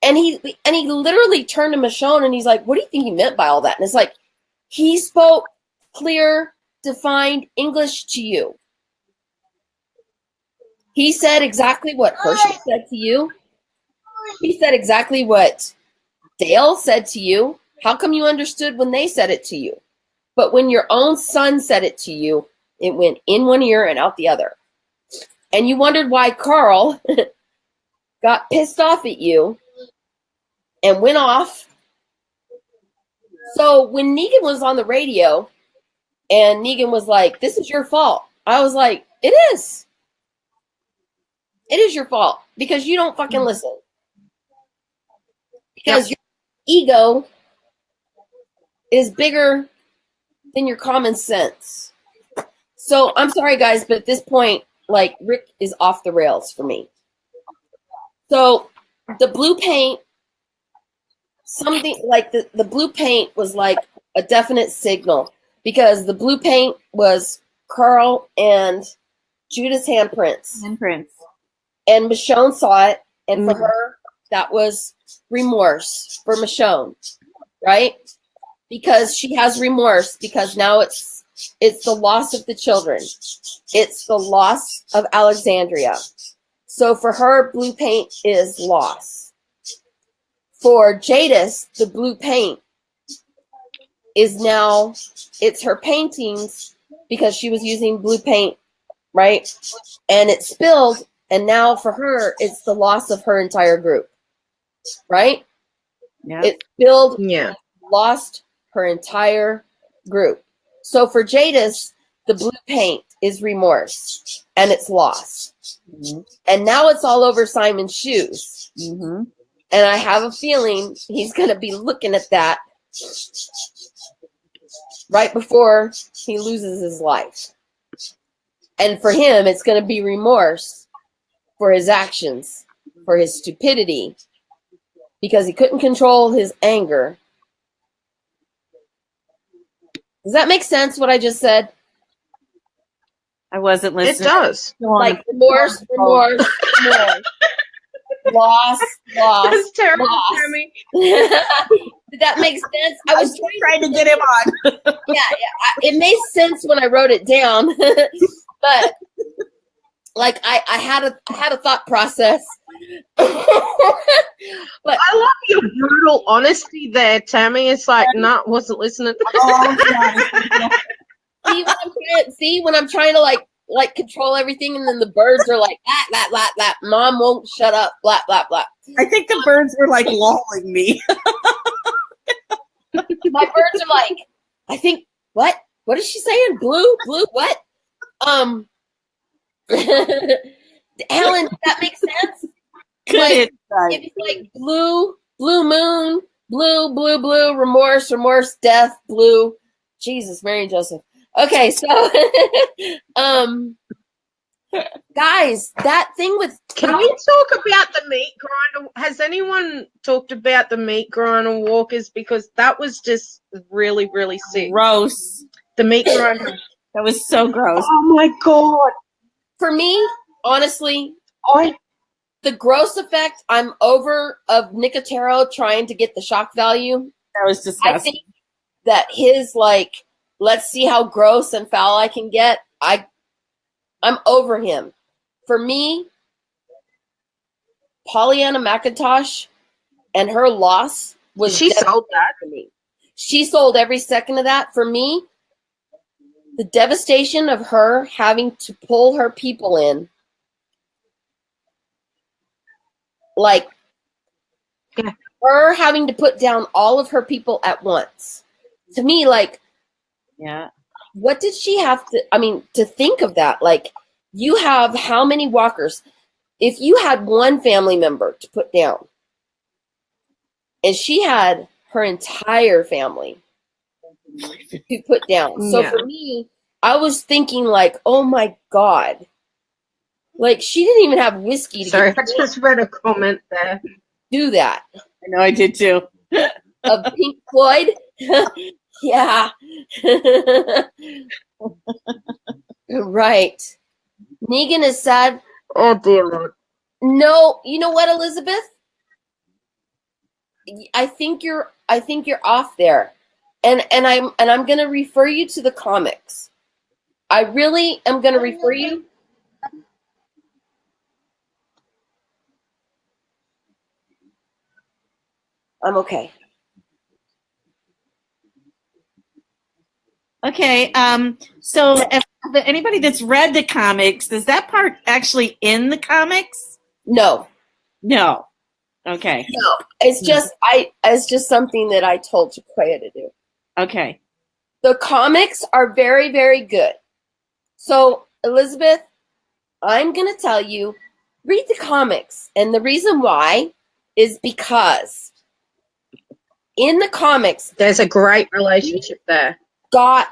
Speaker 2: And he literally turned to Michonne and he's like, what do you think he meant by all that? And it's like, he spoke clear, defined English to you. He said exactly what Hershey said to you. He said exactly what Dale said to you. How come you understood when they said it to you? But when your own son said it to you, it went in one ear and out the other. And you wondered why Carl got pissed off at you and went off. So when Negan was on the radio and Negan was like, this is your fault, I was like, it is. It is your fault because you don't fucking listen. Because your ego is bigger than your common sense. So I'm sorry, guys, but at this point, like, Rick is off the rails for me. So the blue paint, something like the blue paint was like a definite signal because the blue paint was Carl and Judah's handprints. And Michonne saw it, and for her, that was remorse for Michonne, right? Because she has remorse because now it's the loss of the children. It's the loss of Alexandria. So for her, blue paint is loss. For Jadis, the blue paint is now, it's her paintings because she was using blue paint, right? And it spilled, and now for her, it's the loss of her entire group, right?
Speaker 1: Yeah.
Speaker 2: It spilled,
Speaker 4: Yeah.
Speaker 2: lost her entire group. So for Jadis, the blue paint is remorse and it's lost.
Speaker 1: Mm-hmm.
Speaker 2: And now it's all over Simon's shoes.
Speaker 1: Mm-hmm.
Speaker 2: And I have a feeling he's going to be looking at that right before he loses his life. And for him, it's going to be remorse for his actions, for his stupidity, because he couldn't control his anger. Does that make sense, what I just said?
Speaker 1: I wasn't listening.
Speaker 4: It does.
Speaker 2: Like remorse. Loss.
Speaker 4: That's terrible,
Speaker 2: loss.
Speaker 4: Tammy.
Speaker 2: Did that make sense? I was
Speaker 1: trying to get him on.
Speaker 2: yeah. It made sense when I wrote it down, but like I had a thought process. But
Speaker 4: I love your brutal honesty there, Tammy. It's like, nah, wasn't listening.
Speaker 2: See when I'm trying to like control everything, and then the birds are like that. Mom won't shut up. Blah blah blah.
Speaker 1: I think the birds were like lulling me.
Speaker 2: My birds are like, I think what? What is she saying? Blue, what? Helen, does that make sense? Like, it's like blue moon, blue, remorse, death, blue. Jesus, Mary and Joseph. Okay, so guys, that thing with
Speaker 4: Can we talk about the meat grinder? Has anyone talked about the meat grinder walkers? Because that was just really, really sick.
Speaker 1: Gross.
Speaker 4: The meat grinder.
Speaker 1: That was so gross.
Speaker 4: Oh my god.
Speaker 2: for me, honestly,
Speaker 4: I
Speaker 2: the gross effect I'm over of Nicotero trying to get the shock value.
Speaker 1: That was disgusting.
Speaker 2: I think that his like, let's see how gross and foul I can get. I'm over him. For me, Pollyanna McIntosh and her loss was
Speaker 4: she sold that
Speaker 2: for me. She sold every second of that. For me, the devastation of her having to pull her people in, like her having to put down all of her people at once. To me, like,
Speaker 1: yeah.
Speaker 2: What did she have to think of that? Like, you have how many walkers? If you had one family member to put down, and she had her entire family to put down. So for me, I was thinking like, oh my God. Like, she didn't even have whiskey to
Speaker 4: Sorry, I just read a comment there.
Speaker 2: Do that.
Speaker 1: I know, I did too.
Speaker 2: Of Pink Floyd? Yeah. Right. Negan is sad.
Speaker 4: Oh dear Lord.
Speaker 2: No, you know what, Elizabeth? I think you're off there. And I'm gonna refer you to the comics. I really am gonna refer you. I'm okay.
Speaker 1: Okay, so if anybody that's read the comics, is that part actually in the comics?
Speaker 2: No.
Speaker 1: No. Okay.
Speaker 2: No. It's just something that I told Chiquaya to do.
Speaker 1: Okay.
Speaker 2: The comics are very, very good. So, Elizabeth, I'm going to tell you, read the comics. And the reason why is because in the comics,
Speaker 4: there's a great relationship there.
Speaker 2: Got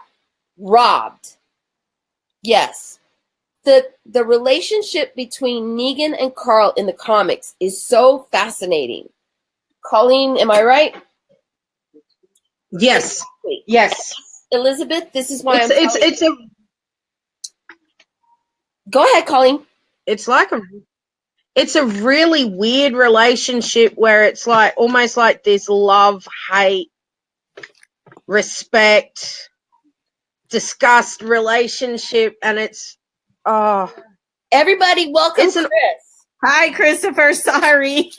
Speaker 2: robbed. Yes. The relationship between Negan and Carl in the comics is so fascinating. Colleen, am I right?
Speaker 4: Yes. Yes.
Speaker 2: Elizabeth, this is why
Speaker 4: it's a
Speaker 2: Go ahead, Colleen.
Speaker 4: It's a really weird relationship where it's like almost like this love, hate, respect, disgust relationship, and it's
Speaker 2: everybody welcome Chris.
Speaker 1: Hi, Christopher. Sorry.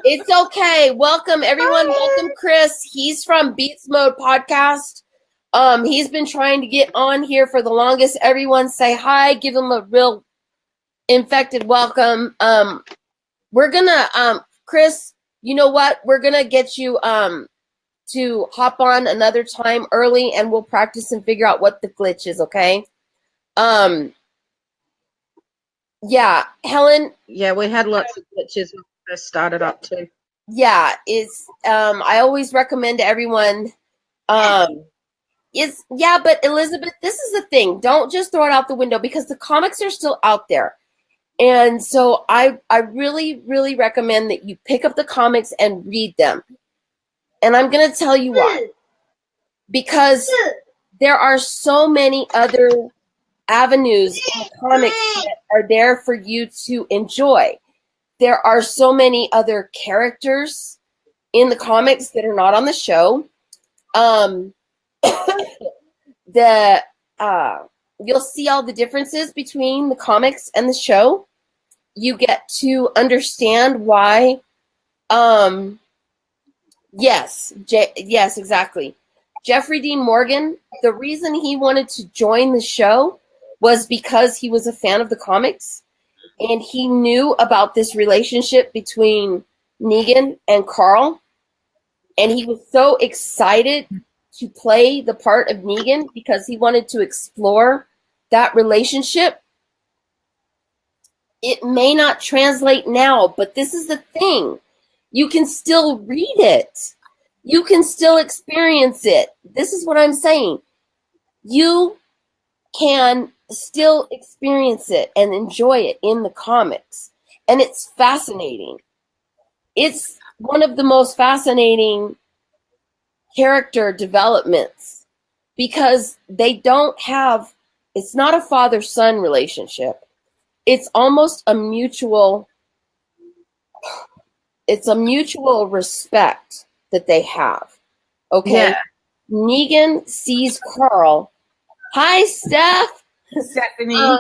Speaker 2: It's okay. Welcome everyone. Hi. Welcome Chris. He's from Beats Mode Podcast. He's been trying to get on here for the longest. Everyone say hi. Give him a real infected welcome. We're gonna Chris, you know what? We're going to get you to hop on another time early, and we'll practice and figure out what the glitch is, okay? Yeah, Helen.
Speaker 4: Yeah, we had lots of glitches when we first started up too.
Speaker 2: Yeah, it's I always recommend to everyone but Elizabeth, this is the thing. Don't just throw it out the window, because the comics are still out there. And so I really, really recommend that you pick up the comics and read them. And I'm going to tell you why. Because there are so many other avenues in the comics that are there for you to enjoy. There are so many other characters in the comics that are not on the show. You'll see all the differences between the comics and the show. You get to understand why. Yes, exactly. Jeffrey Dean Morgan, the reason he wanted to join the show was because he was a fan of the comics, and he knew about this relationship between Negan and Carl, and he was so excited to play the part of Negan because he wanted to explore that relationship. It may not translate now, but this is the thing. You can still read it. You can still experience it. This is what I'm saying. You can still experience it and enjoy it in the comics. And it's fascinating. It's one of the most fascinating character developments, because they don't have, it's not a father-son relationship. It's almost a mutual respect that they have. Okay. Yeah. Negan sees Carl. Hi, Steph.
Speaker 1: Stephanie.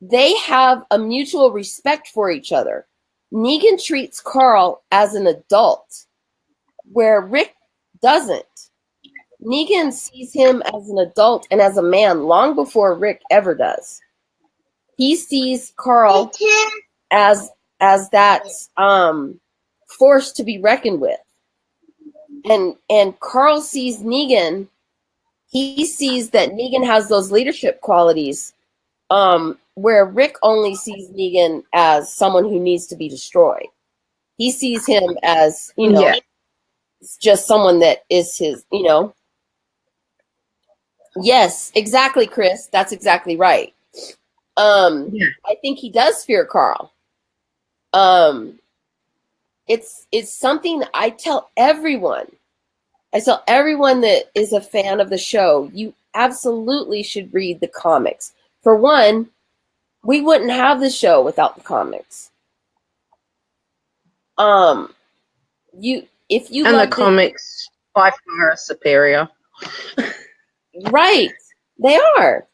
Speaker 2: They have a mutual respect for each other. Negan treats Carl as an adult, where Rick doesn't. Negan sees him as an adult and as a man long before Rick ever does. He sees Carl as that force to be reckoned with. And Carl sees Negan. He sees that Negan has those leadership qualities, where Rick only sees Negan as someone who needs to be destroyed. He sees him as, just someone that is his, Yes, exactly, Chris. That's exactly right. I think he does fear Carl. It's something that I tell everyone. I tell everyone that is a fan of the show, you absolutely should read the comics. For one, we wouldn't have the show without the comics. The
Speaker 4: comics by far are superior.
Speaker 2: Right. They are.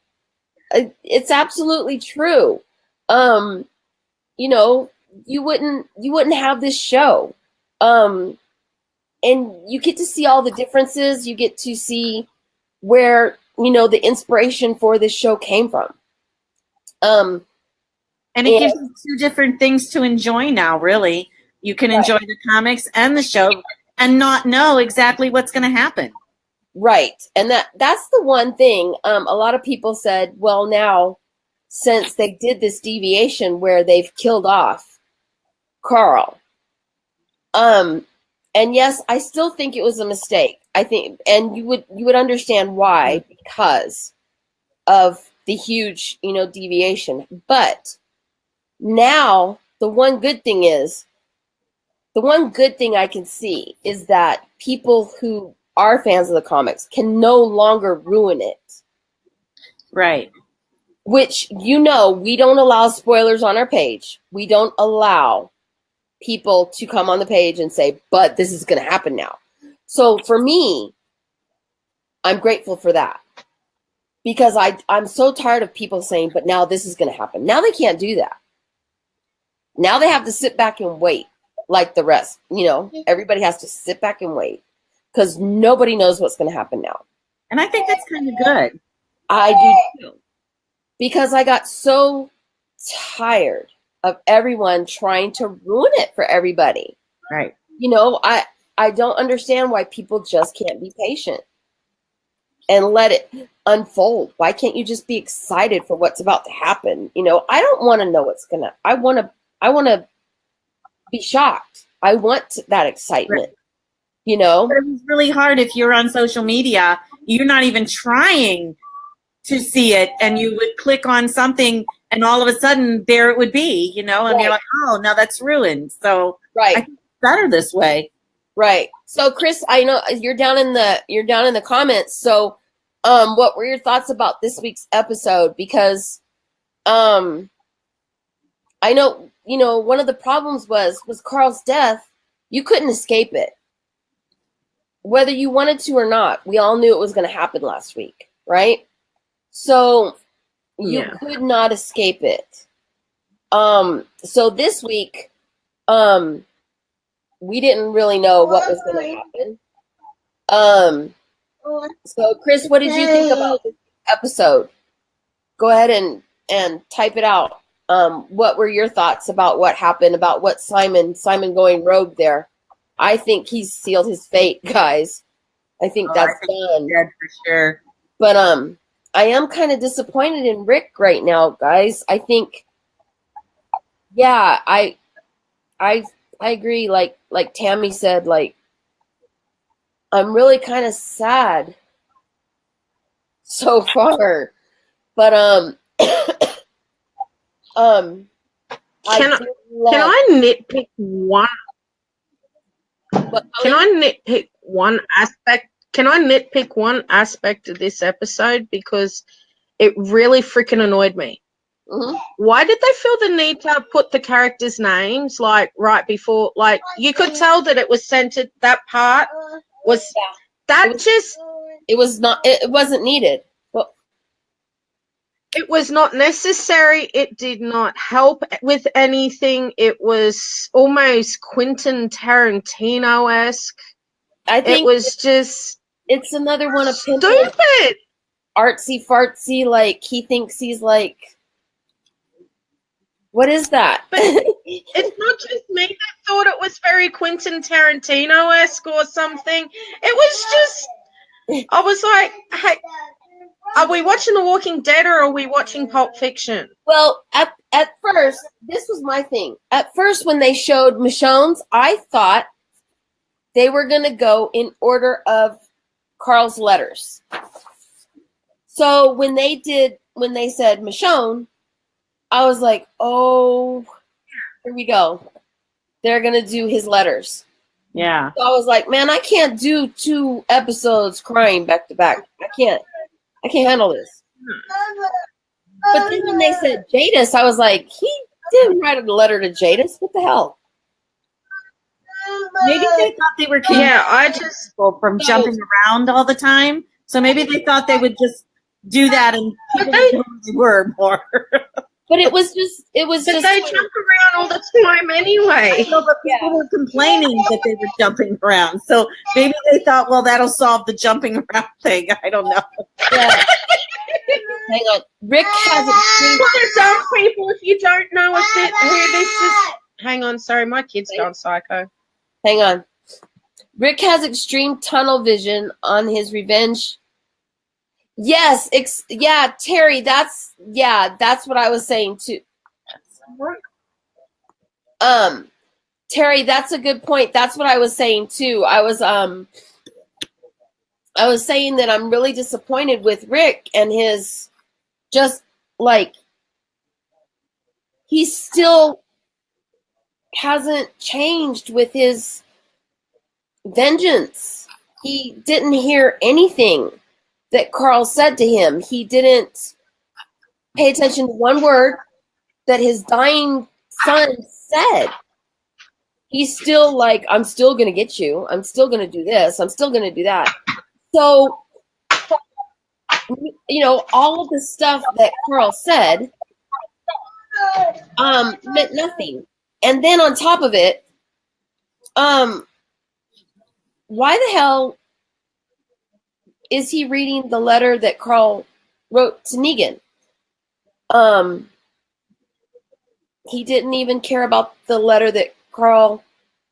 Speaker 2: It's absolutely true. You wouldn't have this show. And you get to see all the differences. You get to see where, the inspiration for this show came from. And
Speaker 1: it gives you two different things to enjoy now, really. You can enjoy the comics and the show and not know exactly what's going to happen.
Speaker 2: Right. And that's the one thing. A lot of people said, well, now, since they did this deviation where they've killed off Carl. And yes, I still think it was a mistake. I think, and you would understand why, because of the huge, deviation. But now the one good thing I can see is that people who are fans of the comics can no longer ruin it.
Speaker 1: Right.
Speaker 2: Which, we don't allow spoilers on our page. We don't allow people to come on the page and say, but this is going to happen now. So for me, I'm grateful for that. Because I'm so tired of people saying, but now this is going to happen. Now they can't do that. Now they have to sit back and wait like the rest. Everybody has to sit back and wait because nobody knows what's going to happen now.
Speaker 1: And I think that's kind of good.
Speaker 2: I do too. Because I got so tired of everyone trying to ruin it for everybody.
Speaker 1: Right.
Speaker 2: you know, I don't understand why people just can't be patient and let it unfold. Why can't you just be excited for what's about to happen? You know, I don't want to know I want to be shocked. I want that excitement, you know?
Speaker 1: But it was really hard if you're on social media, you're not even trying to see it, and you would click on something and all of a sudden there it would be, you know, and you're like, oh, now that's ruined. So I think it's better this way.
Speaker 2: Right. So Chris, I know you're down in the comments. So what were your thoughts about this week's episode? Because I know, you know, one of the problems was Carl's death. You couldn't escape it. Whether you wanted to or not, we all knew it was going to happen last week, right? So you could not escape it. So this week, we didn't really know what was going to happen. So Chris, what did you think about this episode? Go ahead and type it out. What were your thoughts about what happened, about what Simon going rogue there? I think he's sealed his fate, guys. I think that's done.
Speaker 1: Dead for sure.
Speaker 2: But I am kind of disappointed in Rick right now, guys. I think, yeah, I agree. Like Tammy said, like, I'm really kind of sad so far. But
Speaker 4: can I nitpick one? Can I nitpick one aspect? Can I nitpick one aspect of this episode, because it really freaking annoyed me?
Speaker 2: Mm-hmm.
Speaker 4: Why did they feel the need to put the characters' names like right before? Like, you could tell that it was centered. That part was
Speaker 2: it wasn't needed. Well,
Speaker 4: it was not necessary. It did not help with anything. It was almost Quentin Tarantino-esque.
Speaker 2: I think
Speaker 4: it was just.
Speaker 2: It's another one of
Speaker 4: stupid,
Speaker 2: artsy fartsy. Like, he thinks he's like, what is that?
Speaker 4: But it's not just me that thought it was very Quentin Tarantino-esque or something. It was just, I was like, hey, are we watching The Walking Dead or are we watching Pulp Fiction?
Speaker 2: Well, at first, this was my thing. At first, when they showed Michonne's, I thought they were going to go in order of Carl's letters. So when they said Michonne, I was like, oh, here we go. They're going to do his letters.
Speaker 1: Yeah.
Speaker 2: So I was like, man, I can't do 2 episodes crying back to back. I can't handle this. But then when they said Jadis, I was like, he didn't write a letter to Jadis. What the hell?
Speaker 1: Maybe they thought they were from jumping around all the time. So maybe they thought they would just do that and people would know who they were more.
Speaker 2: But it was just
Speaker 4: they jump around all the time anyway.
Speaker 1: No, but people were complaining that they were jumping around. So maybe they thought, well, that'll solve the jumping around thing. I don't know.
Speaker 2: Yeah. Hang on. Rick has
Speaker 4: some people, if you don't know who this is. Hang on, sorry, my kid's gone psycho.
Speaker 2: Hang on. Rick has extreme tunnel vision on his revenge. Yes, Terry, that's what I was saying too. Terry, that's a good point. That's what I was saying too. I was saying that I'm really disappointed with Rick and his, just like, he still hasn't changed with his vengeance. He didn't hear anything that Carl said to him. He didn't pay attention to one word that his dying son said. He's still like, I'm still going to get you. I'm still going to do this. I'm still going to do that. So, you know, all of the stuff that Carl said meant nothing. And then on top of it, why the hell is he reading the letter that Carl wrote to Negan? He didn't even care about the letter that Carl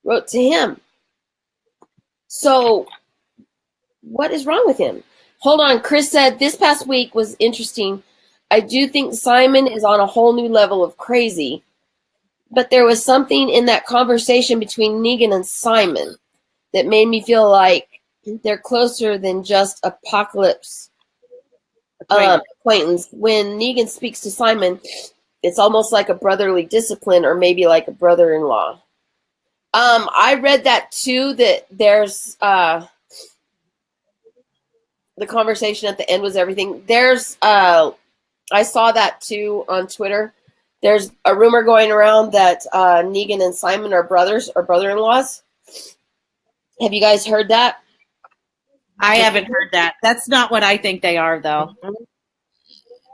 Speaker 2: wrote to him. So what is wrong with him? Hold on. Chris said, this past week was interesting. I do think Simon is on a whole new level of crazy. But there was something in that conversation between Negan and Simon that made me feel like they're closer than just acquaintance. When Negan speaks to Simon, it's almost like a brotherly discipline, or maybe like a brother-in-law. I read that too, that there's the conversation at the end was everything. There's I saw that too on Twitter. There's a rumor going around that Negan and Simon are brothers or brother-in-laws. Have you guys heard that?
Speaker 1: I haven't heard that. That's not what I think they are, though.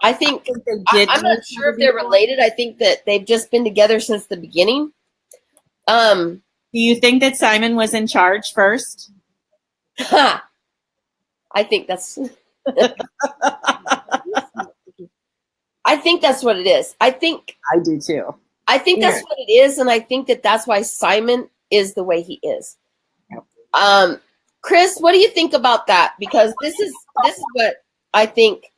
Speaker 2: I think I'm not sure if they're related. I think that they've just been together since the beginning.
Speaker 1: Do you think that Simon was in charge first?
Speaker 2: I think that's I think that's what it is. I do too. I think that's what it is, and I think that that's why Simon is the way he is. Chris, what do you think about that? Because this is what I think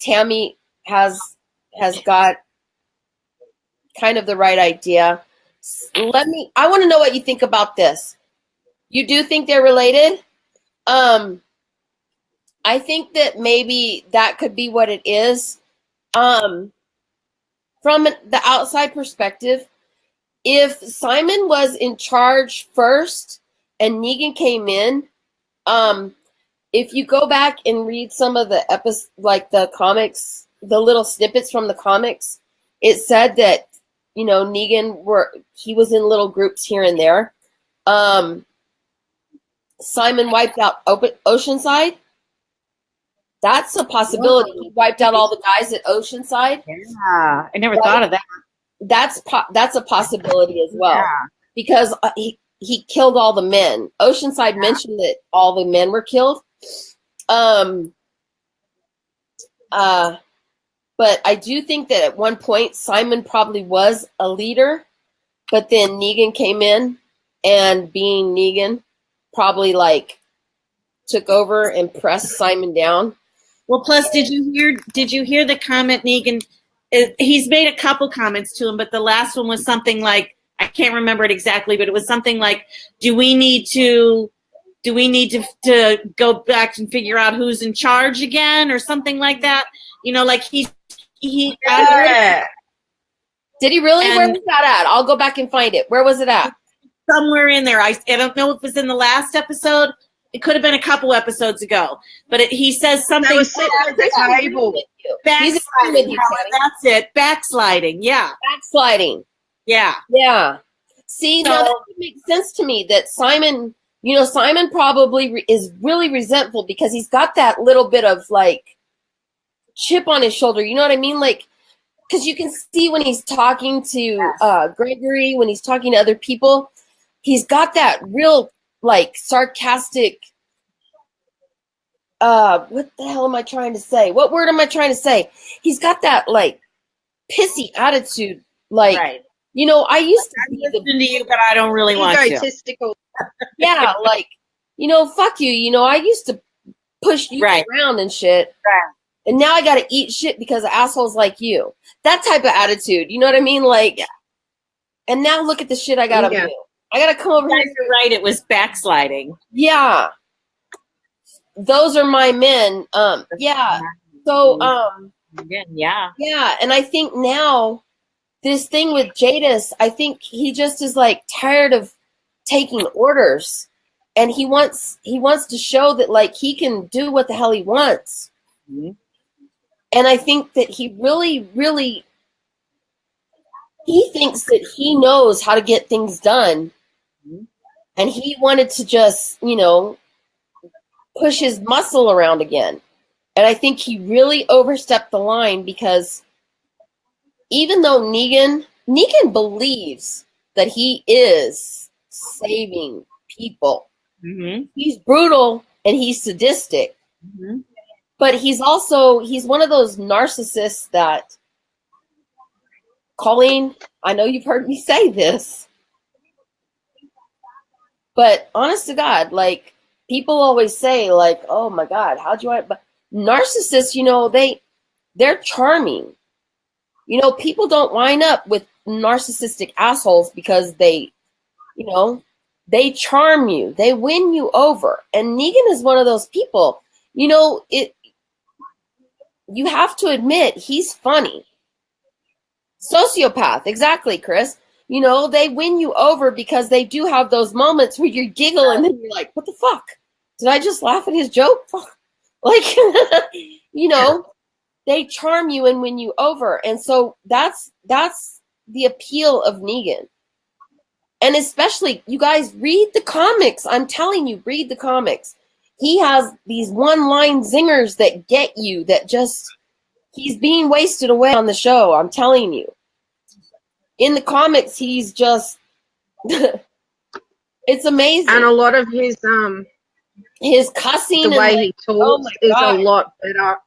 Speaker 2: Tammy has got kind of the right idea. I want to know what you think about this. You do think they're related? I think that maybe that could be what it is. From the outside perspective, if Simon was in charge first and Negan came in, if you go back and read some of the like the comics, the little snippets from the comics, it said that, Negan he was in little groups here and there. Simon wiped out Oceanside. That's a possibility. He wiped out all the guys at Oceanside.
Speaker 1: Yeah, I never thought of that.
Speaker 2: That's a possibility as well, because he killed all the men. Oceanside mentioned that all the men were killed. But I do think that at one point Simon probably was a leader, but then Negan came in, and being Negan, probably took over and pressed Simon down.
Speaker 1: Well, plus, did you hear the comment Negan? He's made a couple comments to him, but the last one was something like, I can't remember it exactly, but it was something like, do we need to go back and figure out who's in charge again, or something like that? Like he.
Speaker 2: Yeah. Did he really? Where was that at? I'll go back and find it. Where was it at?
Speaker 1: Somewhere in there. I don't know if it was in the last episode. It could have been a couple episodes ago, but he says something.
Speaker 4: They were sitting at the table.
Speaker 1: Backsliding. That's it. Backsliding. Yeah.
Speaker 2: Backsliding.
Speaker 1: Yeah.
Speaker 2: Yeah. See, now that makes sense to me that Simon, Simon probably is really resentful because he's got that little bit of chip on his shoulder. You know what I mean? Because you can see when he's talking to Gregory, when he's talking to other people, he's got that real sarcastic, what the hell am I trying to say? What word am I trying to say? He's got that pissy attitude. Right. I used to
Speaker 1: listen to you, but I don't really want to.
Speaker 4: Egotistical.
Speaker 2: Yeah, fuck you. I used to push you around and shit.
Speaker 1: Right.
Speaker 2: And now I got to eat shit because of assholes like you. That type of attitude. You know what I mean? And now look at the shit I got to do. I got to come over here.
Speaker 1: You're right. It was backsliding.
Speaker 2: Yeah. Those are my men. Yeah. So,
Speaker 1: yeah.
Speaker 2: Yeah. And I think now this thing with Jadis, I think he just is tired of taking orders, and he wants to show that he can do what the hell he wants. Mm-hmm. And I think that he really, really, he thinks that he knows how to get things done. Mm-hmm. And he wanted to just, push his muscle around again. And I think he really overstepped the line, because even though Negan believes that he is saving people. Mm-hmm. He's brutal and he's sadistic. Mm-hmm. But he's one of those narcissists that, Colleen, I know you've heard me say this, But honest to God, like, people always say, like, oh my God, how'd you want? But narcissists, you know, they're charming. You know, people don't wind up with narcissistic assholes because they, you know, they charm you. They win you over. And Negan is one of those people. You know, you have to admit he's funny. Sociopath, exactly, Chris. You know, they win you over because they do have those moments where you giggle and then you're like, what the fuck? Did I just laugh at his joke? Fuck. Like, you know, they charm you and win you over. And so that's the appeal of Negan. And especially, you guys, read the comics. I'm telling you, read the comics. He has these one-line zingers that get you, that just, he's being wasted away on the show. I'm telling you. In the comics, he's just, it's amazing.
Speaker 4: And a lot of his
Speaker 2: cussing,
Speaker 4: the way he talks is a lot better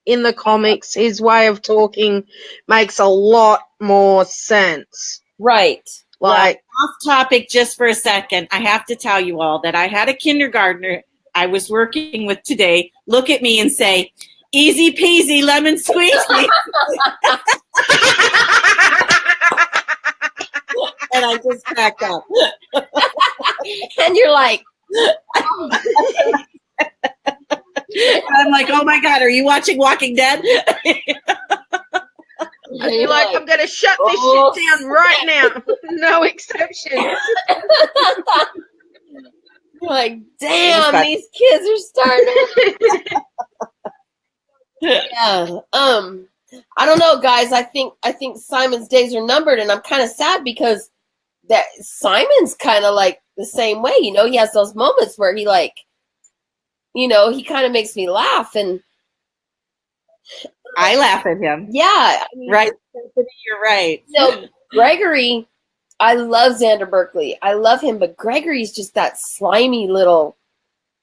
Speaker 4: in the comics. His way of talking makes a lot more sense.
Speaker 2: Right.
Speaker 4: Like,
Speaker 1: off topic just for a second, I have to tell you all that I had a kindergartner I was working with today look at me and say, easy peasy lemon squeezy. And I just cracked up.
Speaker 2: And you're like,
Speaker 1: I'm like, oh my God, are you watching Walking Dead?
Speaker 4: And you're like, I'm going to shut this shit down right now. No exceptions.
Speaker 2: You're like, damn, these kids are starting. Yeah. I don't know, guys. I think Simon's days are numbered, and I'm kind of sad because that Simon's kind of like the same way. You know, he has those moments where he, like, you know, he kind of makes me laugh, and
Speaker 1: I laugh at him.
Speaker 2: Yeah, I mean,
Speaker 1: right. You're right.
Speaker 2: You know, Gregory, I love Xander Berkeley. I love him, but Gregory's just that slimy little.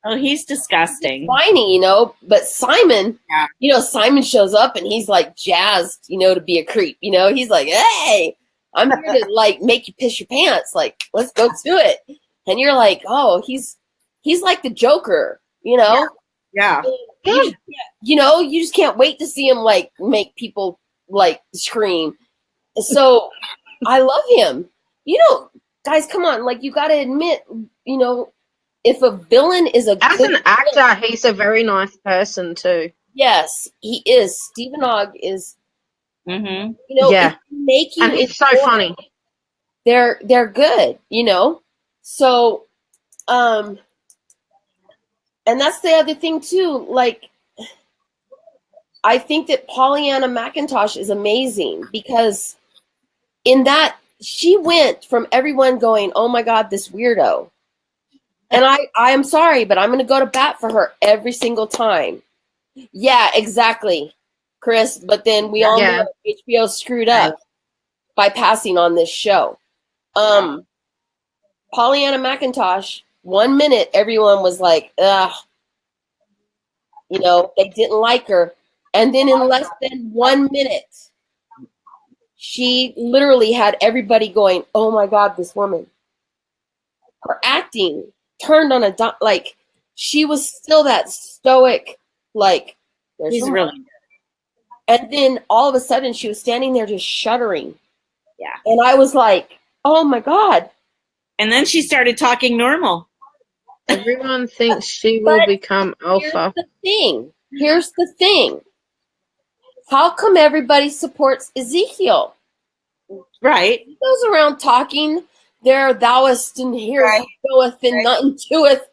Speaker 1: Oh, he's disgusting.
Speaker 2: Slimy, you know. But Simon, you know, Simon shows up and he's like jazzed, you know, to be a creep. You know, he's like, hey, I'm here to like make you piss your pants. Like, let's go to it. And you're like, oh, he's like the Joker, you know.
Speaker 1: Yeah.
Speaker 2: You know, you just can't wait to see him like make people like scream. So I love him. You know, guys, come on, like, you got to admit, you know, if a villain is
Speaker 4: as an actor, he's a very nice person too.
Speaker 2: Yes, he is. Stephen Ogg is.
Speaker 1: Mm-hmm.
Speaker 2: You know,
Speaker 4: yeah, and he's so funny.
Speaker 2: They're good, you know. So, and that's the other thing too. Like, I think that Pollyanna McIntosh is amazing because in that she went from everyone going, "Oh my God, this weirdo," and I am sorry, but I'm going to go to bat for her every single time. Yeah, exactly, Chris. But then we all know HBO screwed up by passing on this show. Pollyanna McIntosh. 1 minute, everyone was like, ugh. You know, they didn't like her. And then in less than 1 minute, she literally had everybody going, oh my God, this woman. Her acting turned on a dime. Like, she was still that stoic, like,
Speaker 1: she's really good.
Speaker 2: And then all of a sudden she was standing there just shuddering.
Speaker 1: Yeah.
Speaker 2: And I was like, oh my God.
Speaker 1: And then she started talking normal.
Speaker 4: Everyone thinks she will become alpha.
Speaker 2: Here's the thing. How come everybody supports Ezekiel?
Speaker 1: Right.
Speaker 2: He goes around talking, there thouest and here goeth and nothing doeth.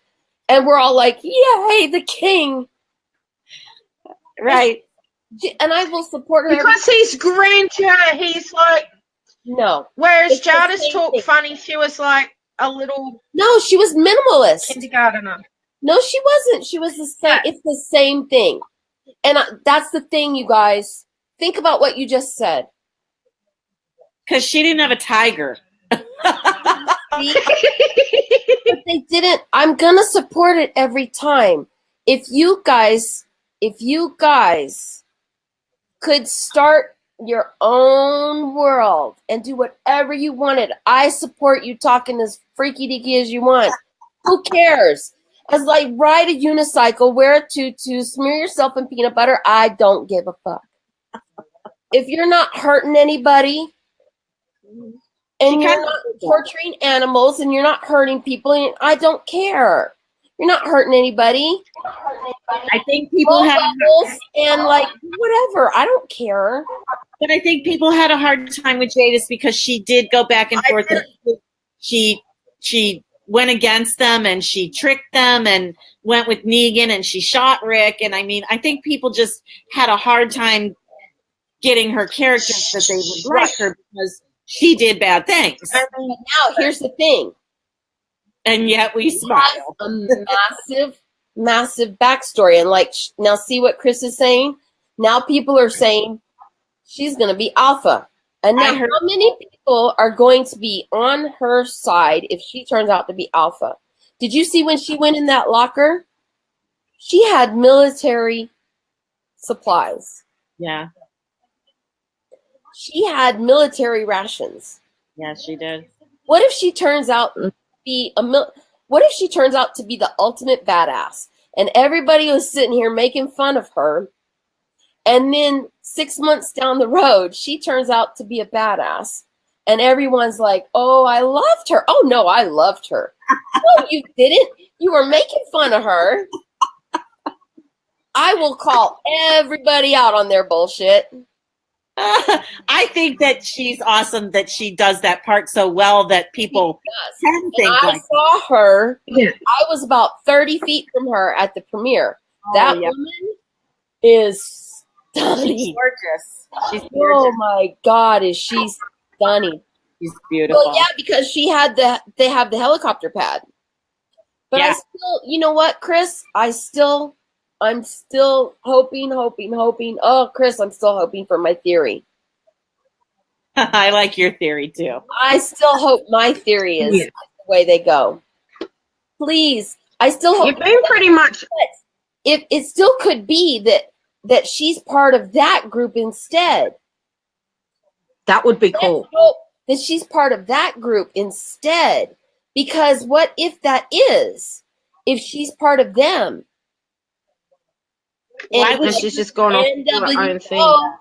Speaker 2: And we're all like, yay, the king.
Speaker 1: Right.
Speaker 2: And I will support her.
Speaker 4: Because he's grandeur, he's like...
Speaker 2: No.
Speaker 4: Whereas Jadis talked funny, she was like a little...
Speaker 2: No, she was minimalist.
Speaker 4: Kindergartner.
Speaker 2: No, she wasn't. She was the same. It's the same thing. And that's the thing, you guys. Think about what you just said.
Speaker 1: Because she didn't have a tiger.
Speaker 2: But they didn't. I'm going to support it every time. If you guys could start your own world and do whatever you wanted. I support you talking as freaky deaky as you want. Who cares? As like ride a unicycle, wear a tutu, smear yourself in peanut butter. I don't give a fuck. If you're not hurting anybody and you're not torturing animals and you're not hurting people, I don't care. You're not hurting anybody.
Speaker 1: I think people have
Speaker 2: and like whatever. I don't care.
Speaker 1: But I think people had a hard time with Jadis because she did go back and forth. She went against them and she tricked them and went with Negan and she shot Rick. And I mean, I think people just had a hard time getting her character that they would like her because she did bad things.
Speaker 2: But now here's the thing.
Speaker 1: And yet we smile.
Speaker 2: A massive backstory. And like, now see what Chris is saying? Now people are saying she's going to be alpha. And now how many people are going to be on her side if she turns out to be alpha? Did you see when she went in that locker? She had military supplies.
Speaker 1: Yeah.
Speaker 2: She had military rations.
Speaker 1: Yeah, she did.
Speaker 2: What if she turns out to be what if she turns out to be the ultimate badass and everybody was sitting here making fun of her, and then 6 months down the road she turns out to be a badass and everyone's like, oh, I loved her. Oh no, I loved her. No, you didn't. You were making fun of her. I will call everybody out on their bullshit.
Speaker 1: I think that she's awesome that she does that part so well that people can think
Speaker 2: I saw her. Yeah. I was about 30 feet from her at the premiere. That woman is stunning.
Speaker 1: She's gorgeous. She's gorgeous.
Speaker 2: Oh my God, is she stunning.
Speaker 1: She's beautiful.
Speaker 2: Well, yeah, because they have the helicopter pad. But I still, you know what, Chris? I'm still hoping. Oh, Chris, I'm still hoping for my theory.
Speaker 1: I like your theory too.
Speaker 2: I still hope my theory is the way they go. Please, I still hope.
Speaker 3: You've been pretty much.
Speaker 2: If it still could be that she's part of that group instead.
Speaker 3: That would be cool.
Speaker 2: Hope that she's part of that group instead, because what if that is? If she's part of them.
Speaker 3: Why would she's just going off her own thing?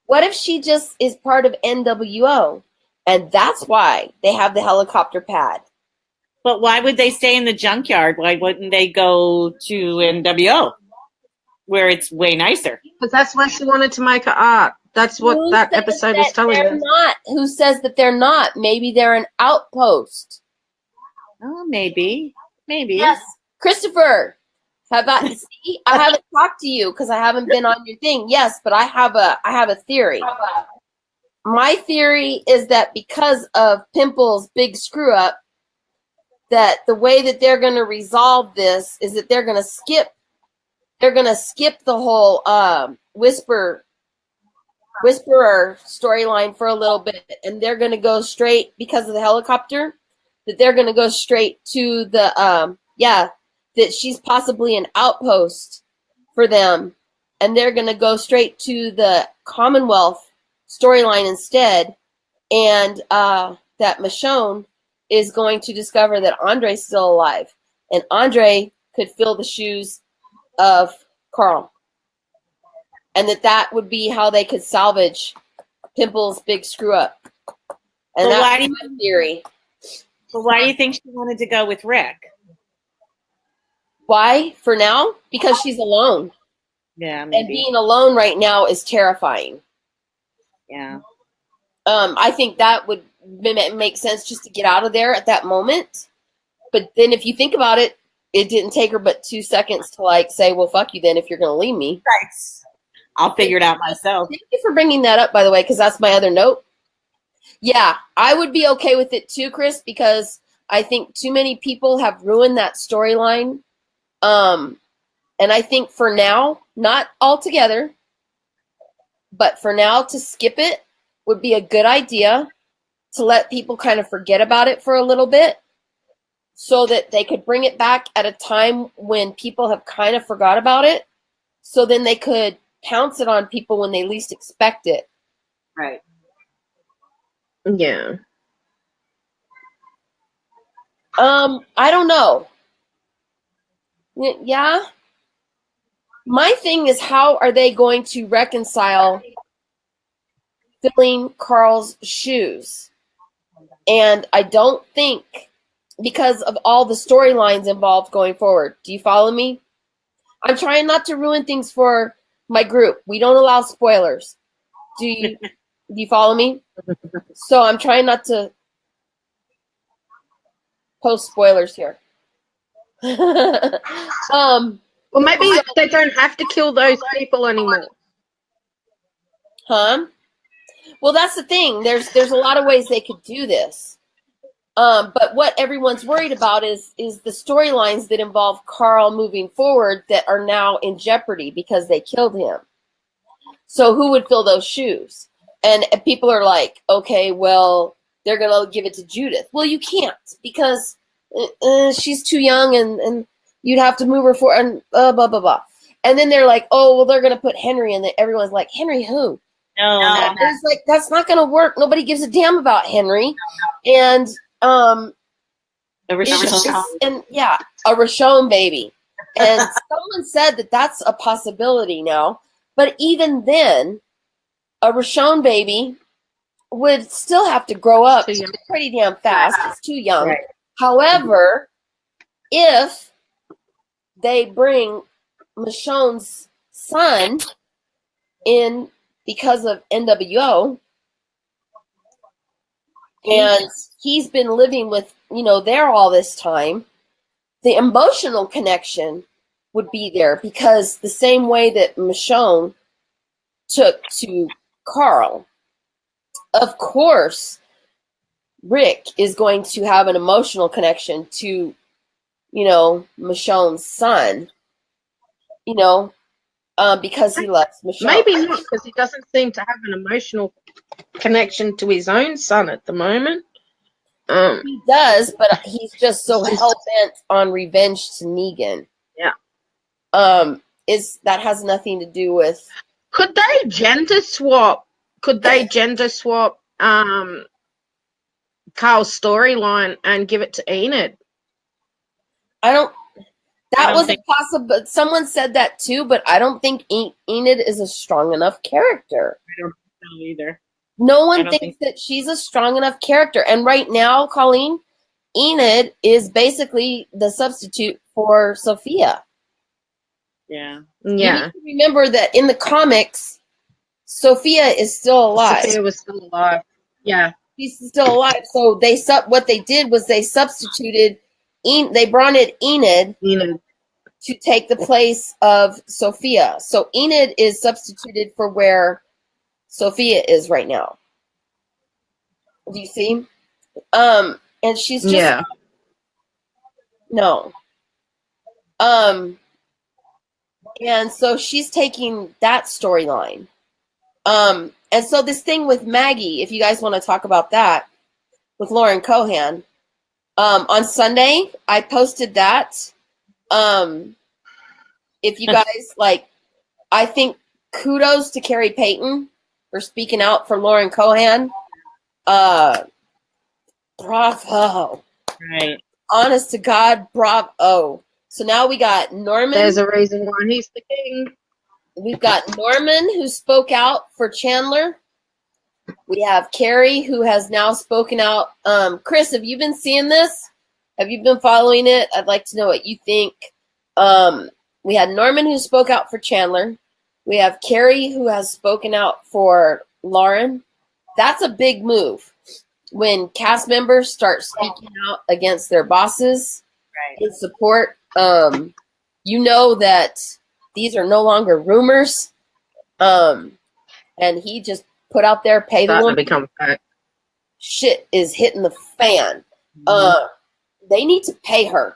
Speaker 2: What if she just is part of NWO? And that's why they have the helicopter pad.
Speaker 1: But why would they stay in the junkyard? Why wouldn't they go to NWO? Where it's way nicer.
Speaker 3: Because that's why she wanted to make her art. That's what that episode was telling us.
Speaker 2: Who says that they're not? Maybe they're an outpost.
Speaker 1: Oh, maybe.
Speaker 2: Yes. Christopher. I haven't talked to you because I haven't been on your thing. Yes, but I have a theory. My theory is that because of Pimple's big screw up, that the way that they're going to resolve this is that they're going to skip the whole Whisperer storyline for a little bit, and they're going to go straight, because of the helicopter, that they're going to go straight to the that she's possibly an outpost for them, and they're going to go straight to the Commonwealth storyline instead, and that Michonne is going to discover that Andre's still alive, and Andre could fill the shoes of Carl, and that would be how they could salvage Pimple's big screw up. And that's my theory.
Speaker 1: But why do you think she wanted to go with Rick?
Speaker 2: Why? For now? Because she's alone.
Speaker 1: Yeah, maybe.
Speaker 2: And being alone right now is terrifying.
Speaker 1: Yeah.
Speaker 2: I think that would make sense just to get out of there at that moment. But then if you think about it, it didn't take her but 2 seconds to like say, well, fuck you then if you're going to leave me.
Speaker 1: Right. I'll figure it out myself.
Speaker 2: Thank you for bringing that up, by the way, because that's my other note. Yeah, I would be okay with it too, Chris, because I think too many people have ruined that storyline. And I think for now, not altogether, but for now to skip it would be a good idea, to let people kind of forget about it for a little bit so that they could bring it back at a time when people have kind of forgot about it. So then they could pounce it on people when they least expect it.
Speaker 1: Right.
Speaker 4: Yeah.
Speaker 2: I don't know. Yeah. My thing is, how are they going to reconcile filling Carl's shoes? And I don't think, because of all the storylines involved going forward. Do you follow me? I'm trying not to ruin things for my group. We don't allow spoilers. Do you follow me? So I'm trying not to post spoilers here.
Speaker 4: Well, maybe they don't have to kill those people anymore.
Speaker 2: Huh? Well, that's the thing. There's a lot of ways they could do this. But what everyone's worried about is the storylines that involve Carl moving forward that are now in jeopardy because they killed him. So who would fill those shoes? And people are like, okay, well, they're going to give it to Judith. Well, you can't, because she's too young and you'd have to move her forward and blah, blah, blah. And then they're like, oh, well, they're going to put Henry in there. Everyone's like, Henry who?
Speaker 1: No.
Speaker 2: It's like, that's not going to work. Nobody gives a damn about Henry. And a Rashomon baby. And someone said that that's a possibility now. But even then, a Rashomon baby would still have to grow up pretty damn fast. It's too young.
Speaker 4: Right.
Speaker 2: However, if they bring Michonne's son in because of NWO, and he's been living with, there all this time, the emotional connection would be there, because the same way that Michonne took to Carl, of course, Rick is going to have an emotional connection to, Michonne's son, because he loves Michonne.
Speaker 4: Maybe not, because he doesn't seem to have an emotional connection to his own son at the moment.
Speaker 2: He does, but he's just so hell-bent on revenge to Negan.
Speaker 4: Yeah.
Speaker 2: That has nothing to do with...
Speaker 4: Could they gender swap Carl's storyline and give it to Enid?
Speaker 2: That was possible. Someone said that too, but I don't think Enid is a strong enough character.
Speaker 1: I don't know either.
Speaker 2: No one thinks that she's a strong enough character. And right now, Colleen, Enid is basically the substitute for Sophia.
Speaker 1: Yeah.
Speaker 2: You need to remember that in the comics, Sophia is still alive.
Speaker 4: Sophia was still alive. Yeah.
Speaker 2: She's still alive. So what they did was they substituted, they brought in Enid to take the place of Sophia. So Enid is substituted for where Sophia is right now. Do you see? And she's just no. And so she's taking that storyline. And so this thing with Maggie, if you guys want to talk about that with Lauren Cohan, on Sunday I posted that. If you guys I think kudos to Carrie Payton for speaking out for Lauren Cohan. Bravo.
Speaker 1: Right.
Speaker 2: Honest to God, bravo. So now we got Norman.
Speaker 4: There's a reason why he's the king.
Speaker 2: We've got Norman, who spoke out for Chandler. We have Carrie, who has now spoken out. Chris, have you been seeing this? Have you been following it? I'd like to know what you think. We had Norman, who spoke out for Chandler. We have Carrie, who has spoken out for Lauren. That's a big move when cast members start speaking out against their bosses in support. You know that these are no longer rumors. And he just put out there, pay the woman.
Speaker 4: Become fact.
Speaker 2: Shit is hitting the fan. They need to pay her.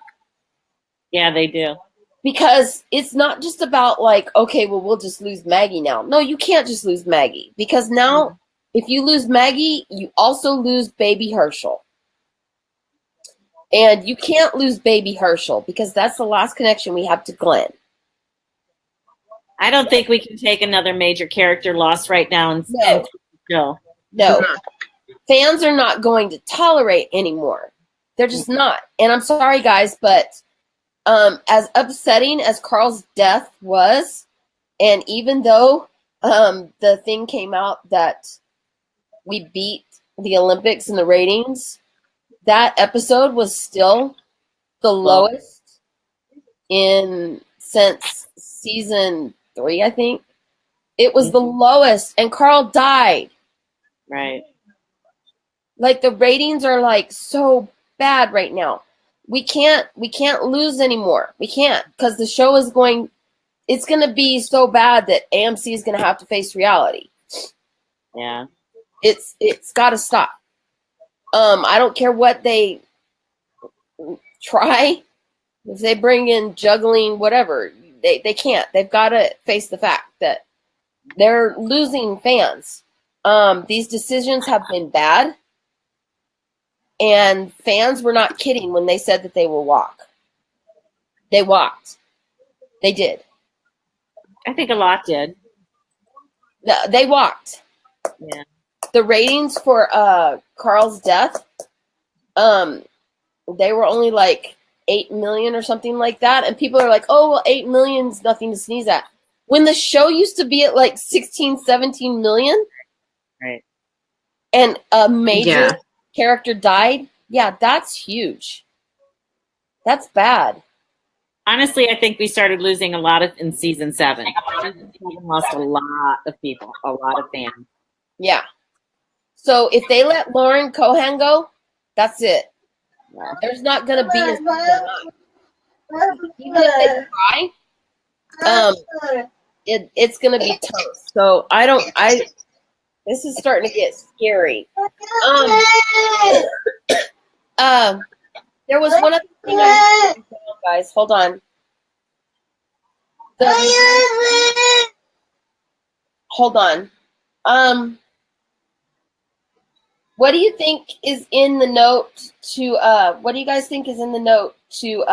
Speaker 1: Yeah, they do.
Speaker 2: Because it's not just about okay, well, we'll just lose Maggie now. No, you can't just lose Maggie. Because now, if you lose Maggie, you also lose Baby Herschel. And you can't lose Baby Herschel because that's the last connection we have to Glenn.
Speaker 1: I don't think we can take another major character loss right now and
Speaker 2: No. Fans are not going to tolerate anymore. They're just not. And I'm sorry, guys, but as upsetting as Carl's death was, and even though the thing came out that we beat the Olympics in the ratings, that episode was still the lowest since season 3, I think. It was the lowest, and Carl died.
Speaker 1: Right.
Speaker 2: Like, the ratings are like so bad right now. We can't lose anymore. We can't, because the show is going. It's going to be so bad that AMC is going to have to face reality.
Speaker 1: Yeah.
Speaker 2: It's got to stop. I don't care what they try. If they bring in juggling, whatever, they can't. They've got to face the fact that they're losing fans. These decisions have been bad, and fans were not kidding when they said that they will walk. They walked. They did.
Speaker 1: I think a lot did.
Speaker 2: They walked.
Speaker 1: Yeah.
Speaker 2: The ratings for Carl's death, they were only like 8 million or something like that. And people are like, oh, well, 8 million is nothing to sneeze at. When the show used to be at like 16, 17 million.
Speaker 1: Right.
Speaker 2: And a major character died. Yeah, that's huge. That's bad.
Speaker 1: Honestly, I think we started losing a lot in season 7. Season 7 lost a lot of people, a lot of fans.
Speaker 2: Yeah. So if they let Lauren Cohan go, that's it. Yeah. There's not going to be a even if they try, it's going to be tough. So this is starting to get scary. There was one other thing guys, hold on. Hold on. What do you think is in the note to what do you guys think is in the note to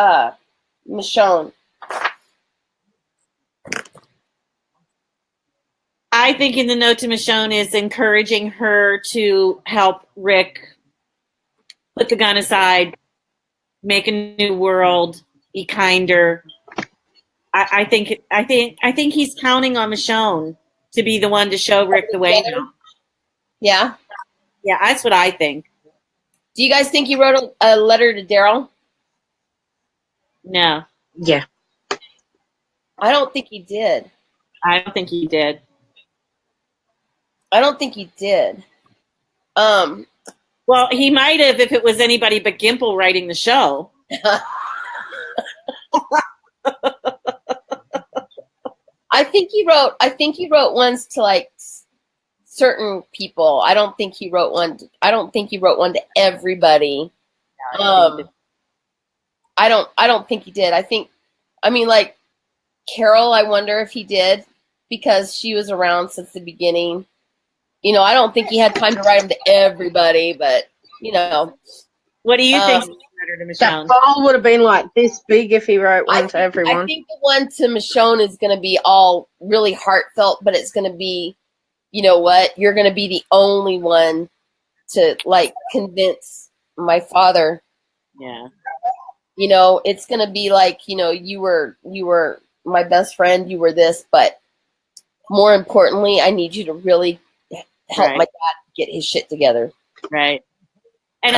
Speaker 2: Michonne?
Speaker 1: I think in the note to Michonne is encouraging her to help Rick put the gun aside, make a new world, be kinder. I think he's counting on Michonne to be the one to show Rick the way now.
Speaker 2: Yeah.
Speaker 1: Yeah, that's what I think.
Speaker 2: Do you guys think he wrote a letter to Daryl?
Speaker 1: No.
Speaker 4: Yeah.
Speaker 2: I don't think he did.
Speaker 1: I don't think he did.
Speaker 2: I don't think he did.
Speaker 1: Well, he might have if it was anybody but Gimple writing the show.
Speaker 2: I think he wrote ones to like certain people. I don't think he wrote one to everybody. I don't think he did. I mean like Carol, I wonder if he did because she was around since the beginning. You know, I don't think he had time to write them to everybody, but you know.
Speaker 1: What do you think?
Speaker 4: That file would have been like this big if he wrote one to everyone.
Speaker 2: I think the one to Michonne is going to be all really heartfelt, but it's going to be, you know what? You're going to be the only one to like convince my father.
Speaker 1: Yeah.
Speaker 2: You know, it's going to be like, you know, you were my best friend. You were this, but more importantly, I need you to really help my dad get his shit together.
Speaker 1: Right. And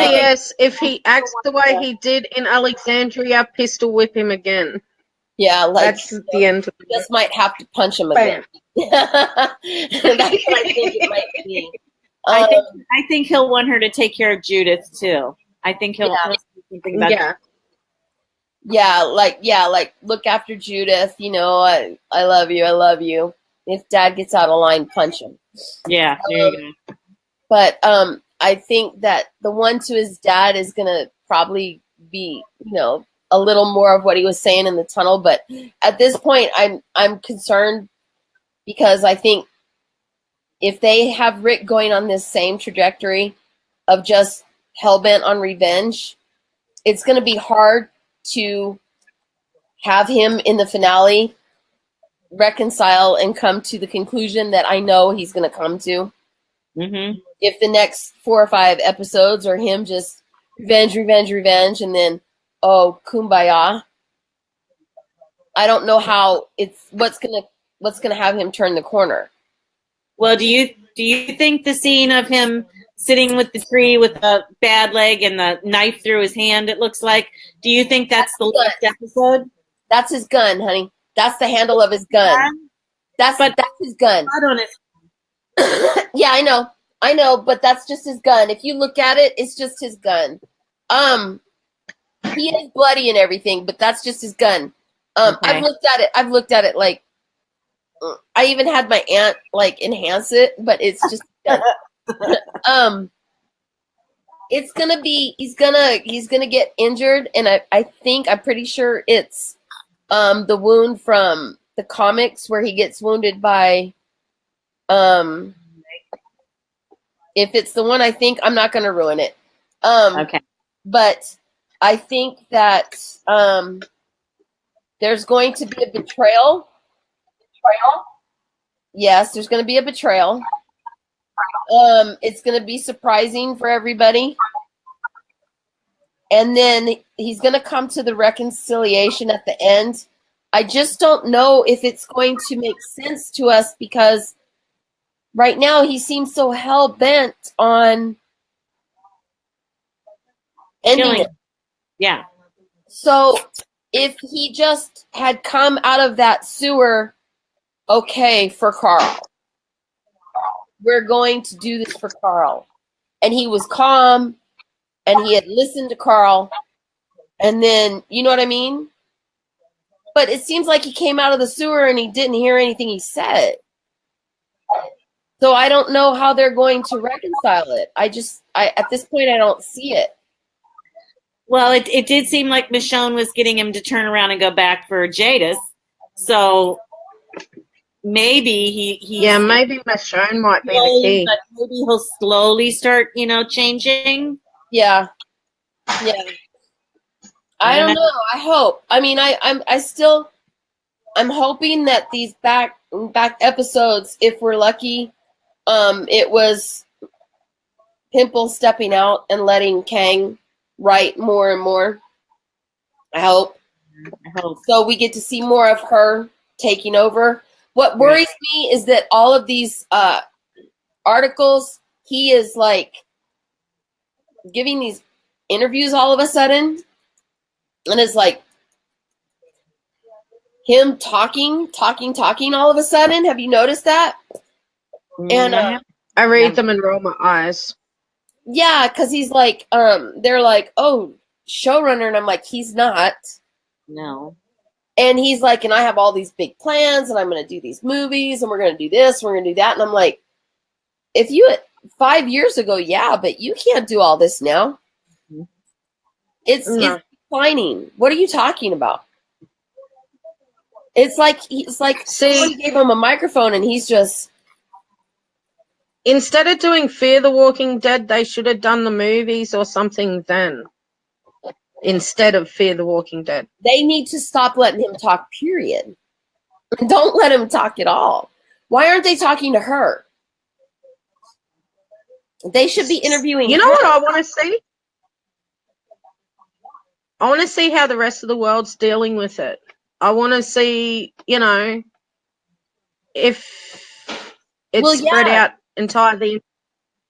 Speaker 4: if he acts the way he did in Alexandria, pistol whip him again.
Speaker 2: Yeah, like
Speaker 4: that's the end.
Speaker 2: You just might have to punch him again. That's what I think it might be.
Speaker 1: I think he'll want her to take care of Judith too. I think he'll do something about
Speaker 2: like look after Judith. You know, I love you. If Dad gets out of line, punch him.
Speaker 1: Yeah, there you go.
Speaker 2: But I think that the one to his dad is gonna probably be, you know, a little more of what he was saying in the tunnel. But at this point, I'm concerned because I think if they have Rick going on this same trajectory of just hellbent on revenge, it's gonna be hard to have him in the finale reconcile and come to the conclusion that I know he's going to come to.
Speaker 1: Mm-hmm.
Speaker 2: If the next 4 or 5 episodes are him just revenge, and then, oh, kumbaya. I don't know how what's gonna have him turn the corner.
Speaker 1: Well, do you think the scene of him sitting with the tree with a bad leg and the knife through his hand, it looks like, do you think that's the last episode?
Speaker 2: That's his gun, honey. That's the handle of his gun. That's his gun.
Speaker 1: I don't know.
Speaker 2: Yeah, I know, but that's just his gun. If you look at it, it's just his gun. He is bloody and everything, but that's just his gun.
Speaker 1: Okay.
Speaker 2: I've looked at it like, I even had my aunt like enhance it, but it's just it's gonna be he's gonna get injured, and I'm pretty sure it's the wound from the comics where he gets wounded by if it's the one I think, I'm not gonna ruin it.
Speaker 1: Okay.
Speaker 2: But I think that there's going to be a betrayal. Yes, there's going to be a betrayal. It's going to be surprising for everybody. And then he's going to come to the reconciliation at the end. I just don't know if it's going to make sense to us, because right now he seems so hell-bent on ending it.
Speaker 1: Yeah.
Speaker 2: So if he just had come out of that sewer, okay, for Carl. We're going to do this for Carl. And he was calm, and he had listened to Carl, and then, you know what I mean? But it seems like he came out of the sewer and he didn't hear anything he said. So I don't know how they're going to reconcile it. At this point, I don't see it.
Speaker 1: Well, it did seem like Michonne was getting him to turn around and go back for Jadis. So maybe
Speaker 4: maybe Michonne might be the key.
Speaker 1: But maybe he'll slowly start, changing.
Speaker 2: Yeah. I don't know. I hope. I mean, I'm hoping that these back episodes, if we're lucky, it was Pimple stepping out and letting Kang write more and more. I hope. So we get to see more of her taking over. What worries me is that all of these articles, he is like giving these interviews all of a sudden, and it's like him talking all of a sudden. Have you noticed that? And
Speaker 4: I read them and roll my eyes.
Speaker 2: Yeah, because he's like, they're like, oh, showrunner, and I'm like, he's not.
Speaker 1: No.
Speaker 2: And he's like, and I have all these big plans, and I'm going to do these movies, and we're going to do this, we're going to do that. And I'm like, if you 5 years ago, yeah, but you can't do all this now. It's declining. What are you talking about? It's like somebody gave him a microphone, and he's just.
Speaker 4: Instead of doing Fear the Walking Dead, they should have done the movies or something then. Instead of Fear the Walking Dead.
Speaker 2: They need to stop letting him talk, period. Don't let him talk at all. Why aren't they talking to her? They should be interviewing her.
Speaker 4: You know what I want to see? I want to see how the rest of the world's dealing with it. I want to see, if it's spread out entirely,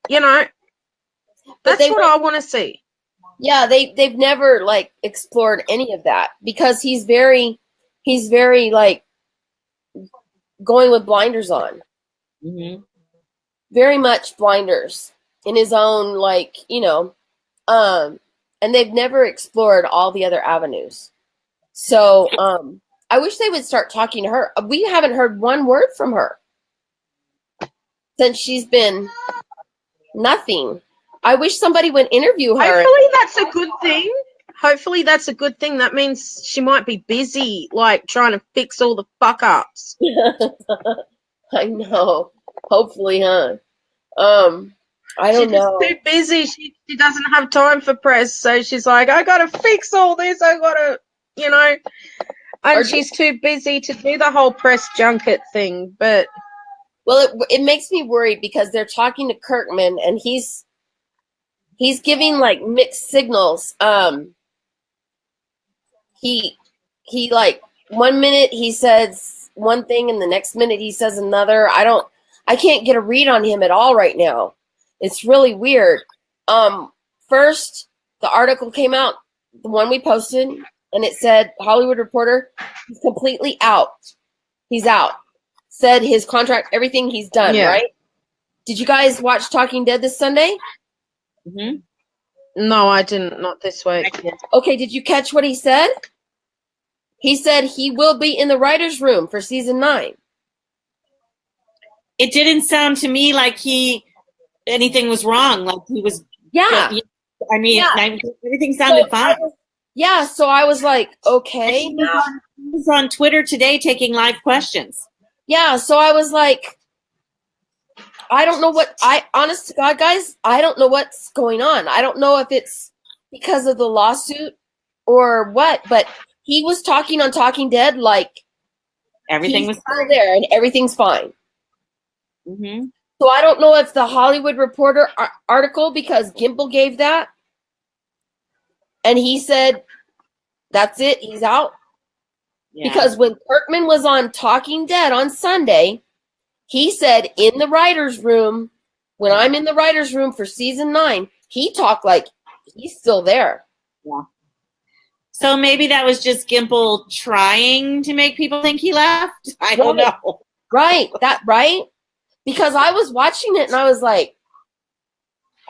Speaker 4: that's what I want to see.
Speaker 2: Yeah, they've never like explored any of that, because he's very like going with blinders on.
Speaker 1: Mm-hmm.
Speaker 2: Very much blinders in his own, like, and they've never explored all the other avenues. So I wish they would start talking to her. We haven't heard one word from her since she's been nothing. I wish somebody would interview her.
Speaker 4: Hopefully that's a good thing. That means she might be busy, like, trying to fix all the fuck-ups.
Speaker 2: I know. Hopefully, huh? I don't know.
Speaker 4: She's too busy. She doesn't have time for press, so she's like, I gotta fix all this. I gotta, And she's too busy to do the whole press junket thing, but...
Speaker 2: Well, it makes me worried because they're talking to Kirkman, and he's giving, like, mixed signals. He like, 1 minute he says one thing, and the next minute he says another. I can't get a read on him at all right now. It's really weird. First, the article came out, the one we posted, and it said, Hollywood Reporter, he's completely out. He's out. Said his contract, everything he's done, right? Did you guys watch Talking Dead this Sunday?
Speaker 1: Mm-hmm.
Speaker 4: No, I didn't. Not this week.
Speaker 2: Okay, did you catch what he said? He said he will be in the writer's room for season 9.
Speaker 1: It didn't sound to me like anything was wrong. Like he was.
Speaker 2: Yeah.
Speaker 1: I mean, everything sounded fine.
Speaker 2: So I was like, okay.
Speaker 1: He was on Twitter today taking live questions.
Speaker 2: Yeah, so I was like, I don't know honest to God, guys, I don't know what's going on. I don't know if it's because of the lawsuit or what, but he was talking on Talking Dead like
Speaker 1: everything was
Speaker 2: still there and everything's fine.
Speaker 1: Mm-hmm.
Speaker 2: So I don't know if the Hollywood Reporter article, because Gimple gave that, and he said, that's it, he's out. Yeah. Because when Kirkman was on Talking Dead on Sunday, he said in the writer's room, when I'm in the writer's room for season 9, he talked like he's still there.
Speaker 1: Yeah. So maybe that was just Gimple trying to make people think he left. I don't know.
Speaker 2: Right. Because I was watching it and I was like,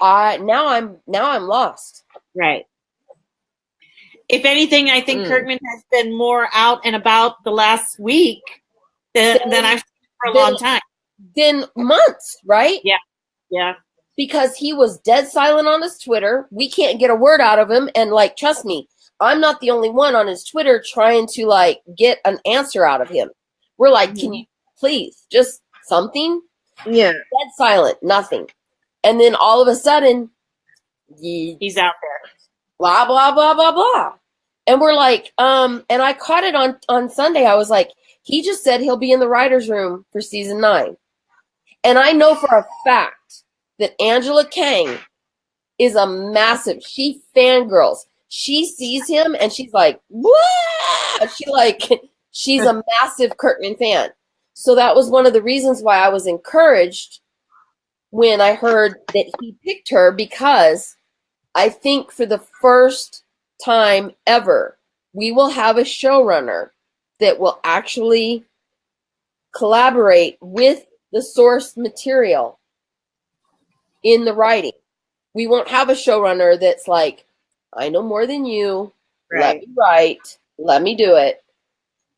Speaker 2: now I'm lost.
Speaker 1: Right. If anything, I think Kirkman has been more out and about the last week than I've seen for a long time.
Speaker 2: Then months, right?
Speaker 1: Yeah. Yeah.
Speaker 2: Because he was dead silent on his Twitter. We can't get a word out of him. And like, trust me, I'm not the only one on his Twitter trying to like get an answer out of him. We're like, can you please just something?
Speaker 4: Yeah.
Speaker 2: Dead silent, nothing. And then all of a sudden,
Speaker 1: he's out there.
Speaker 2: Blah, blah, blah, blah, blah. And we're like, and I caught it on Sunday. I was like, he just said he'll be in the writer's room for season 9. And I know for a fact that Angela Kang is a massive, she fangirls. She sees him and she's like, what? She's a massive Kirkman fan. So that was one of the reasons why I was encouraged when I heard that he picked her, because I think for the first time ever, we will have a showrunner that will actually collaborate with the source material in the writing. We won't have a showrunner that's like, I know more than you. Right. Let me write. Let me do it.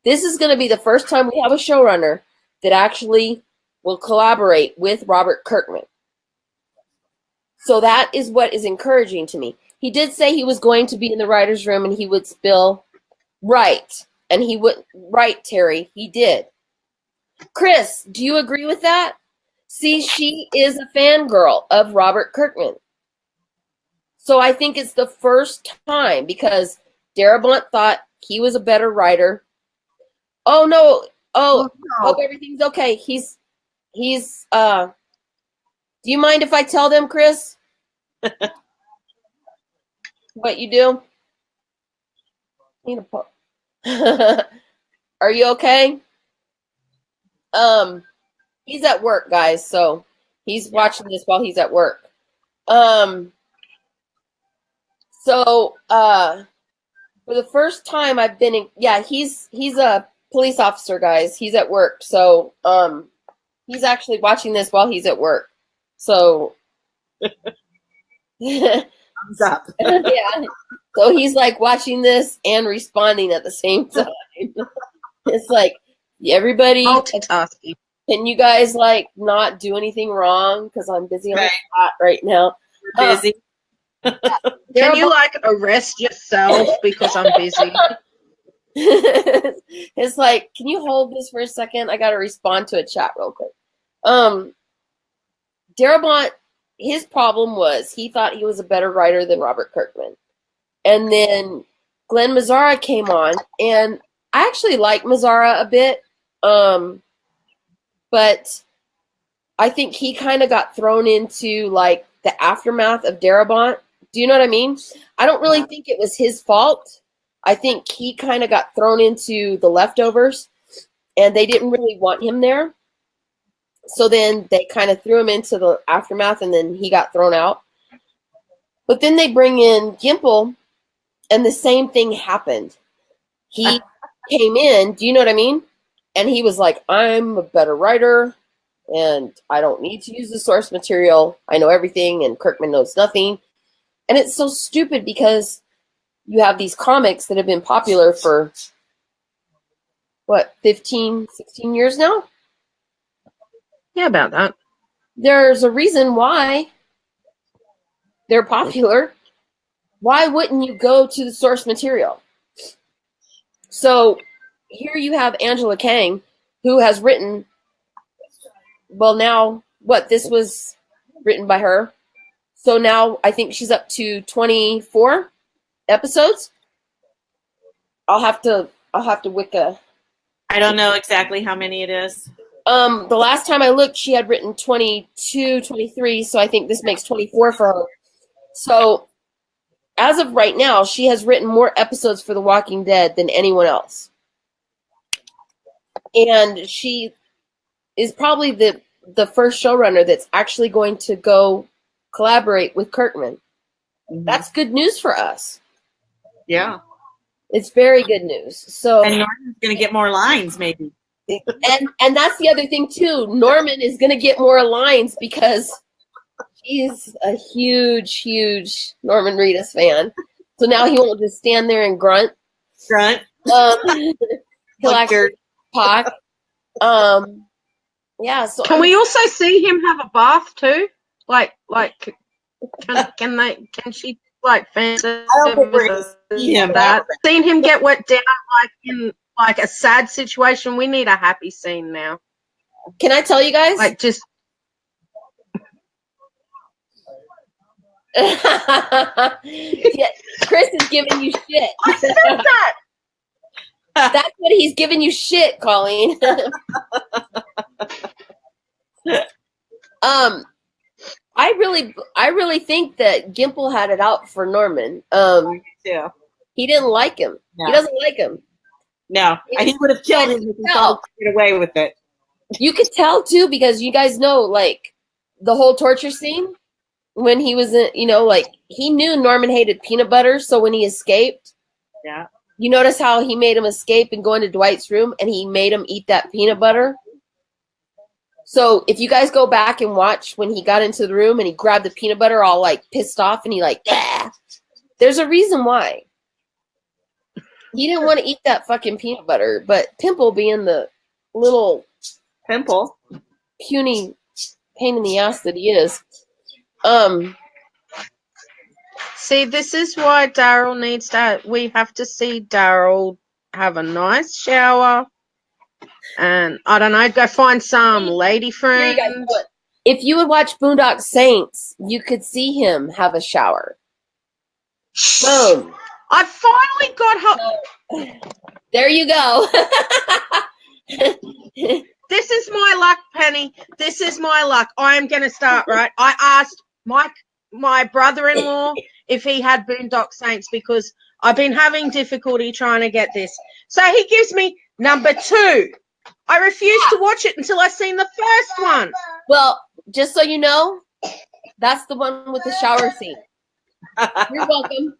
Speaker 2: This is going to be the first time we have a showrunner that actually will collaborate with Robert Kirkman. So that is what is encouraging to me. He did say he was going to be in the writer's room and he would spill right. And he would right, Terry. He did. Chris, do you agree with that? See, she is a fangirl of Robert Kirkman. So I think it's the first time, because Darabont thought he was a better writer. Oh no. Oh, no. Hope everything's okay. He's do you mind if I tell them, Chris? What you do? Need a Are you okay? He's at work, guys, so he's watching this while he's at work. So for the first time I've been in, he's a police officer, guys. He's at work. So he's actually watching this while he's at work. So
Speaker 1: thumbs up.
Speaker 2: Yeah. So he's like watching this and responding at the same time. It's like, everybody,
Speaker 4: multitasking.
Speaker 2: Can you guys like not do anything wrong? Because I'm busy on the spot right now.
Speaker 1: Busy.
Speaker 4: Can you like arrest yourself because I'm busy?
Speaker 2: It's like, can you hold this for a second? I got to respond to a chat real quick. Darabont, his problem was he thought he was a better writer than Robert Kirkman. And then Glenn Mazzara came on, and I actually like Mazzara a bit, but I think he kind of got thrown into like the aftermath of Darabont. Do you know what I mean? I don't really think it was his fault. I think he kind of got thrown into the leftovers, and they didn't really want him there. So then they kind of threw him into the aftermath, and then he got thrown out. But then they bring in Gimple, and the same thing happened. He came in, do you know what I mean? And he was like, I'm a better writer, and I don't need to use the source material. I know everything, and Kirkman knows nothing. And it's so stupid because you have these comics that have been popular for, 15, 16 years now?
Speaker 4: Yeah, about that.
Speaker 2: There's a reason why they're popular. Why wouldn't you go to the source material? So here you have Angela Kang, who has written, this was written by her. So now I think she's up to 24 episodes. I'll have to Wicca.
Speaker 1: I don't know exactly how many it is.
Speaker 2: The last time I looked, she had written 22, 23, so I think this makes 24 for her. So as of right now, she has written more episodes for The Walking Dead than anyone else. And she is probably the first showrunner that's actually going to go collaborate with Kirkman. Mm-hmm. That's good news for us.
Speaker 1: Yeah.
Speaker 2: It's very good news. So,
Speaker 1: and Norman's going to get more lines, maybe.
Speaker 2: And that's the other thing, too. Norman is going to get more lines because he's a huge, huge Norman Reedus fan. So now he won't just stand there and grunt.
Speaker 1: Grunt.
Speaker 2: He'll actually talk. Yeah. So
Speaker 4: can we also see him have a bath too? Like, can she like fancy that? Seen him get wet down like in like a sad situation. We need a happy scene now.
Speaker 2: Can I tell you guys?
Speaker 4: Like just.
Speaker 2: Yeah, Chris is giving you shit.
Speaker 4: I said that.
Speaker 2: That's what he's giving you shit, Colleen. I really think that Gimple had it out for Norman.
Speaker 1: Yeah.
Speaker 2: He didn't like him. No. He doesn't like him.
Speaker 1: No, he would have killed him if he thought he could get away with it.
Speaker 2: You could tell too, because you guys know, like the whole torture scene when he was in, he knew Norman hated peanut butter, so when he escaped,
Speaker 1: yeah,
Speaker 2: you notice how he made him escape and go into Dwight's room, and he made him eat that peanut butter. So if you guys go back and watch when he got into the room and he grabbed the peanut butter all like pissed off and he like, ah, there's a reason why. He didn't want to eat that fucking peanut butter, but Pimple being the little
Speaker 1: Pimple
Speaker 2: puny pain in the ass that he is.
Speaker 4: See, this is why Daryl needs to. We have to see Daryl have a nice shower, and I don't know, go find some lady friend.
Speaker 2: If you would watch Boondock Saints, you could see him have a shower. Boom.
Speaker 4: I finally got her.
Speaker 2: There you go.
Speaker 4: This is my luck, Penny. This is my luck. I am going to start, right? I asked my brother-in-law if he had Boondock Saints because I've been having difficulty trying to get this. So he gives me number 2. I refused to watch it until I seen the first one.
Speaker 2: Well, just so you know, that's the one with the shower scene. You're welcome.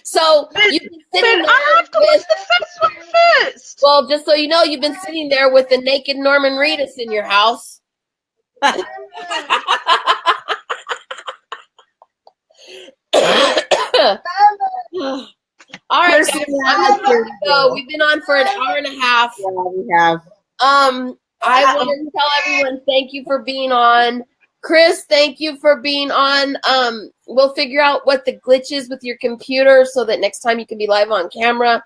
Speaker 2: So you've been sitting there.
Speaker 4: I have to watch the first one first.
Speaker 2: Well, just so you know, you've been sitting there with the naked Norman Reedus in your house. All right, guys, so we've been on for an hour and a half.
Speaker 1: Yeah, we have.
Speaker 2: I want to tell everyone thank you for being on. Chris, thank you for being on. We'll figure out what the glitch is with your computer so that next time you can be live on camera.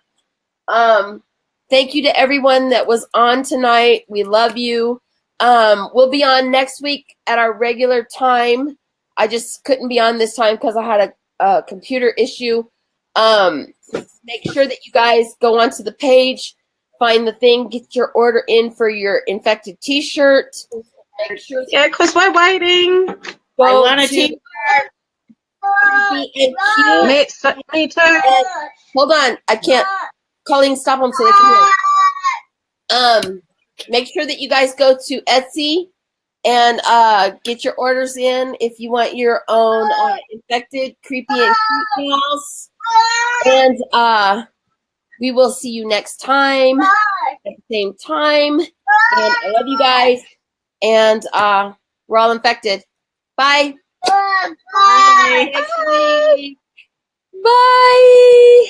Speaker 2: Thank you to everyone that was on tonight. We love you. We'll be on next week at our regular time. I just couldn't be on this time because I had a computer issue. Make sure that you guys go onto the page, find the thing, get your order in for your infected t-shirt. Make sure
Speaker 4: Yeah, because we're waiting.
Speaker 1: I
Speaker 2: go
Speaker 1: want a
Speaker 2: to
Speaker 1: t-shirt.
Speaker 4: Me too.
Speaker 2: Hold on, I can't. Colleen, stop them so they can hear. Make sure that you guys go to Etsy and get your orders in if you want your own infected, creepy, and cute dolls. And we will see you next time at the same time. And I love you guys. And we're all infected. Bye.
Speaker 1: Bye.
Speaker 2: Bye.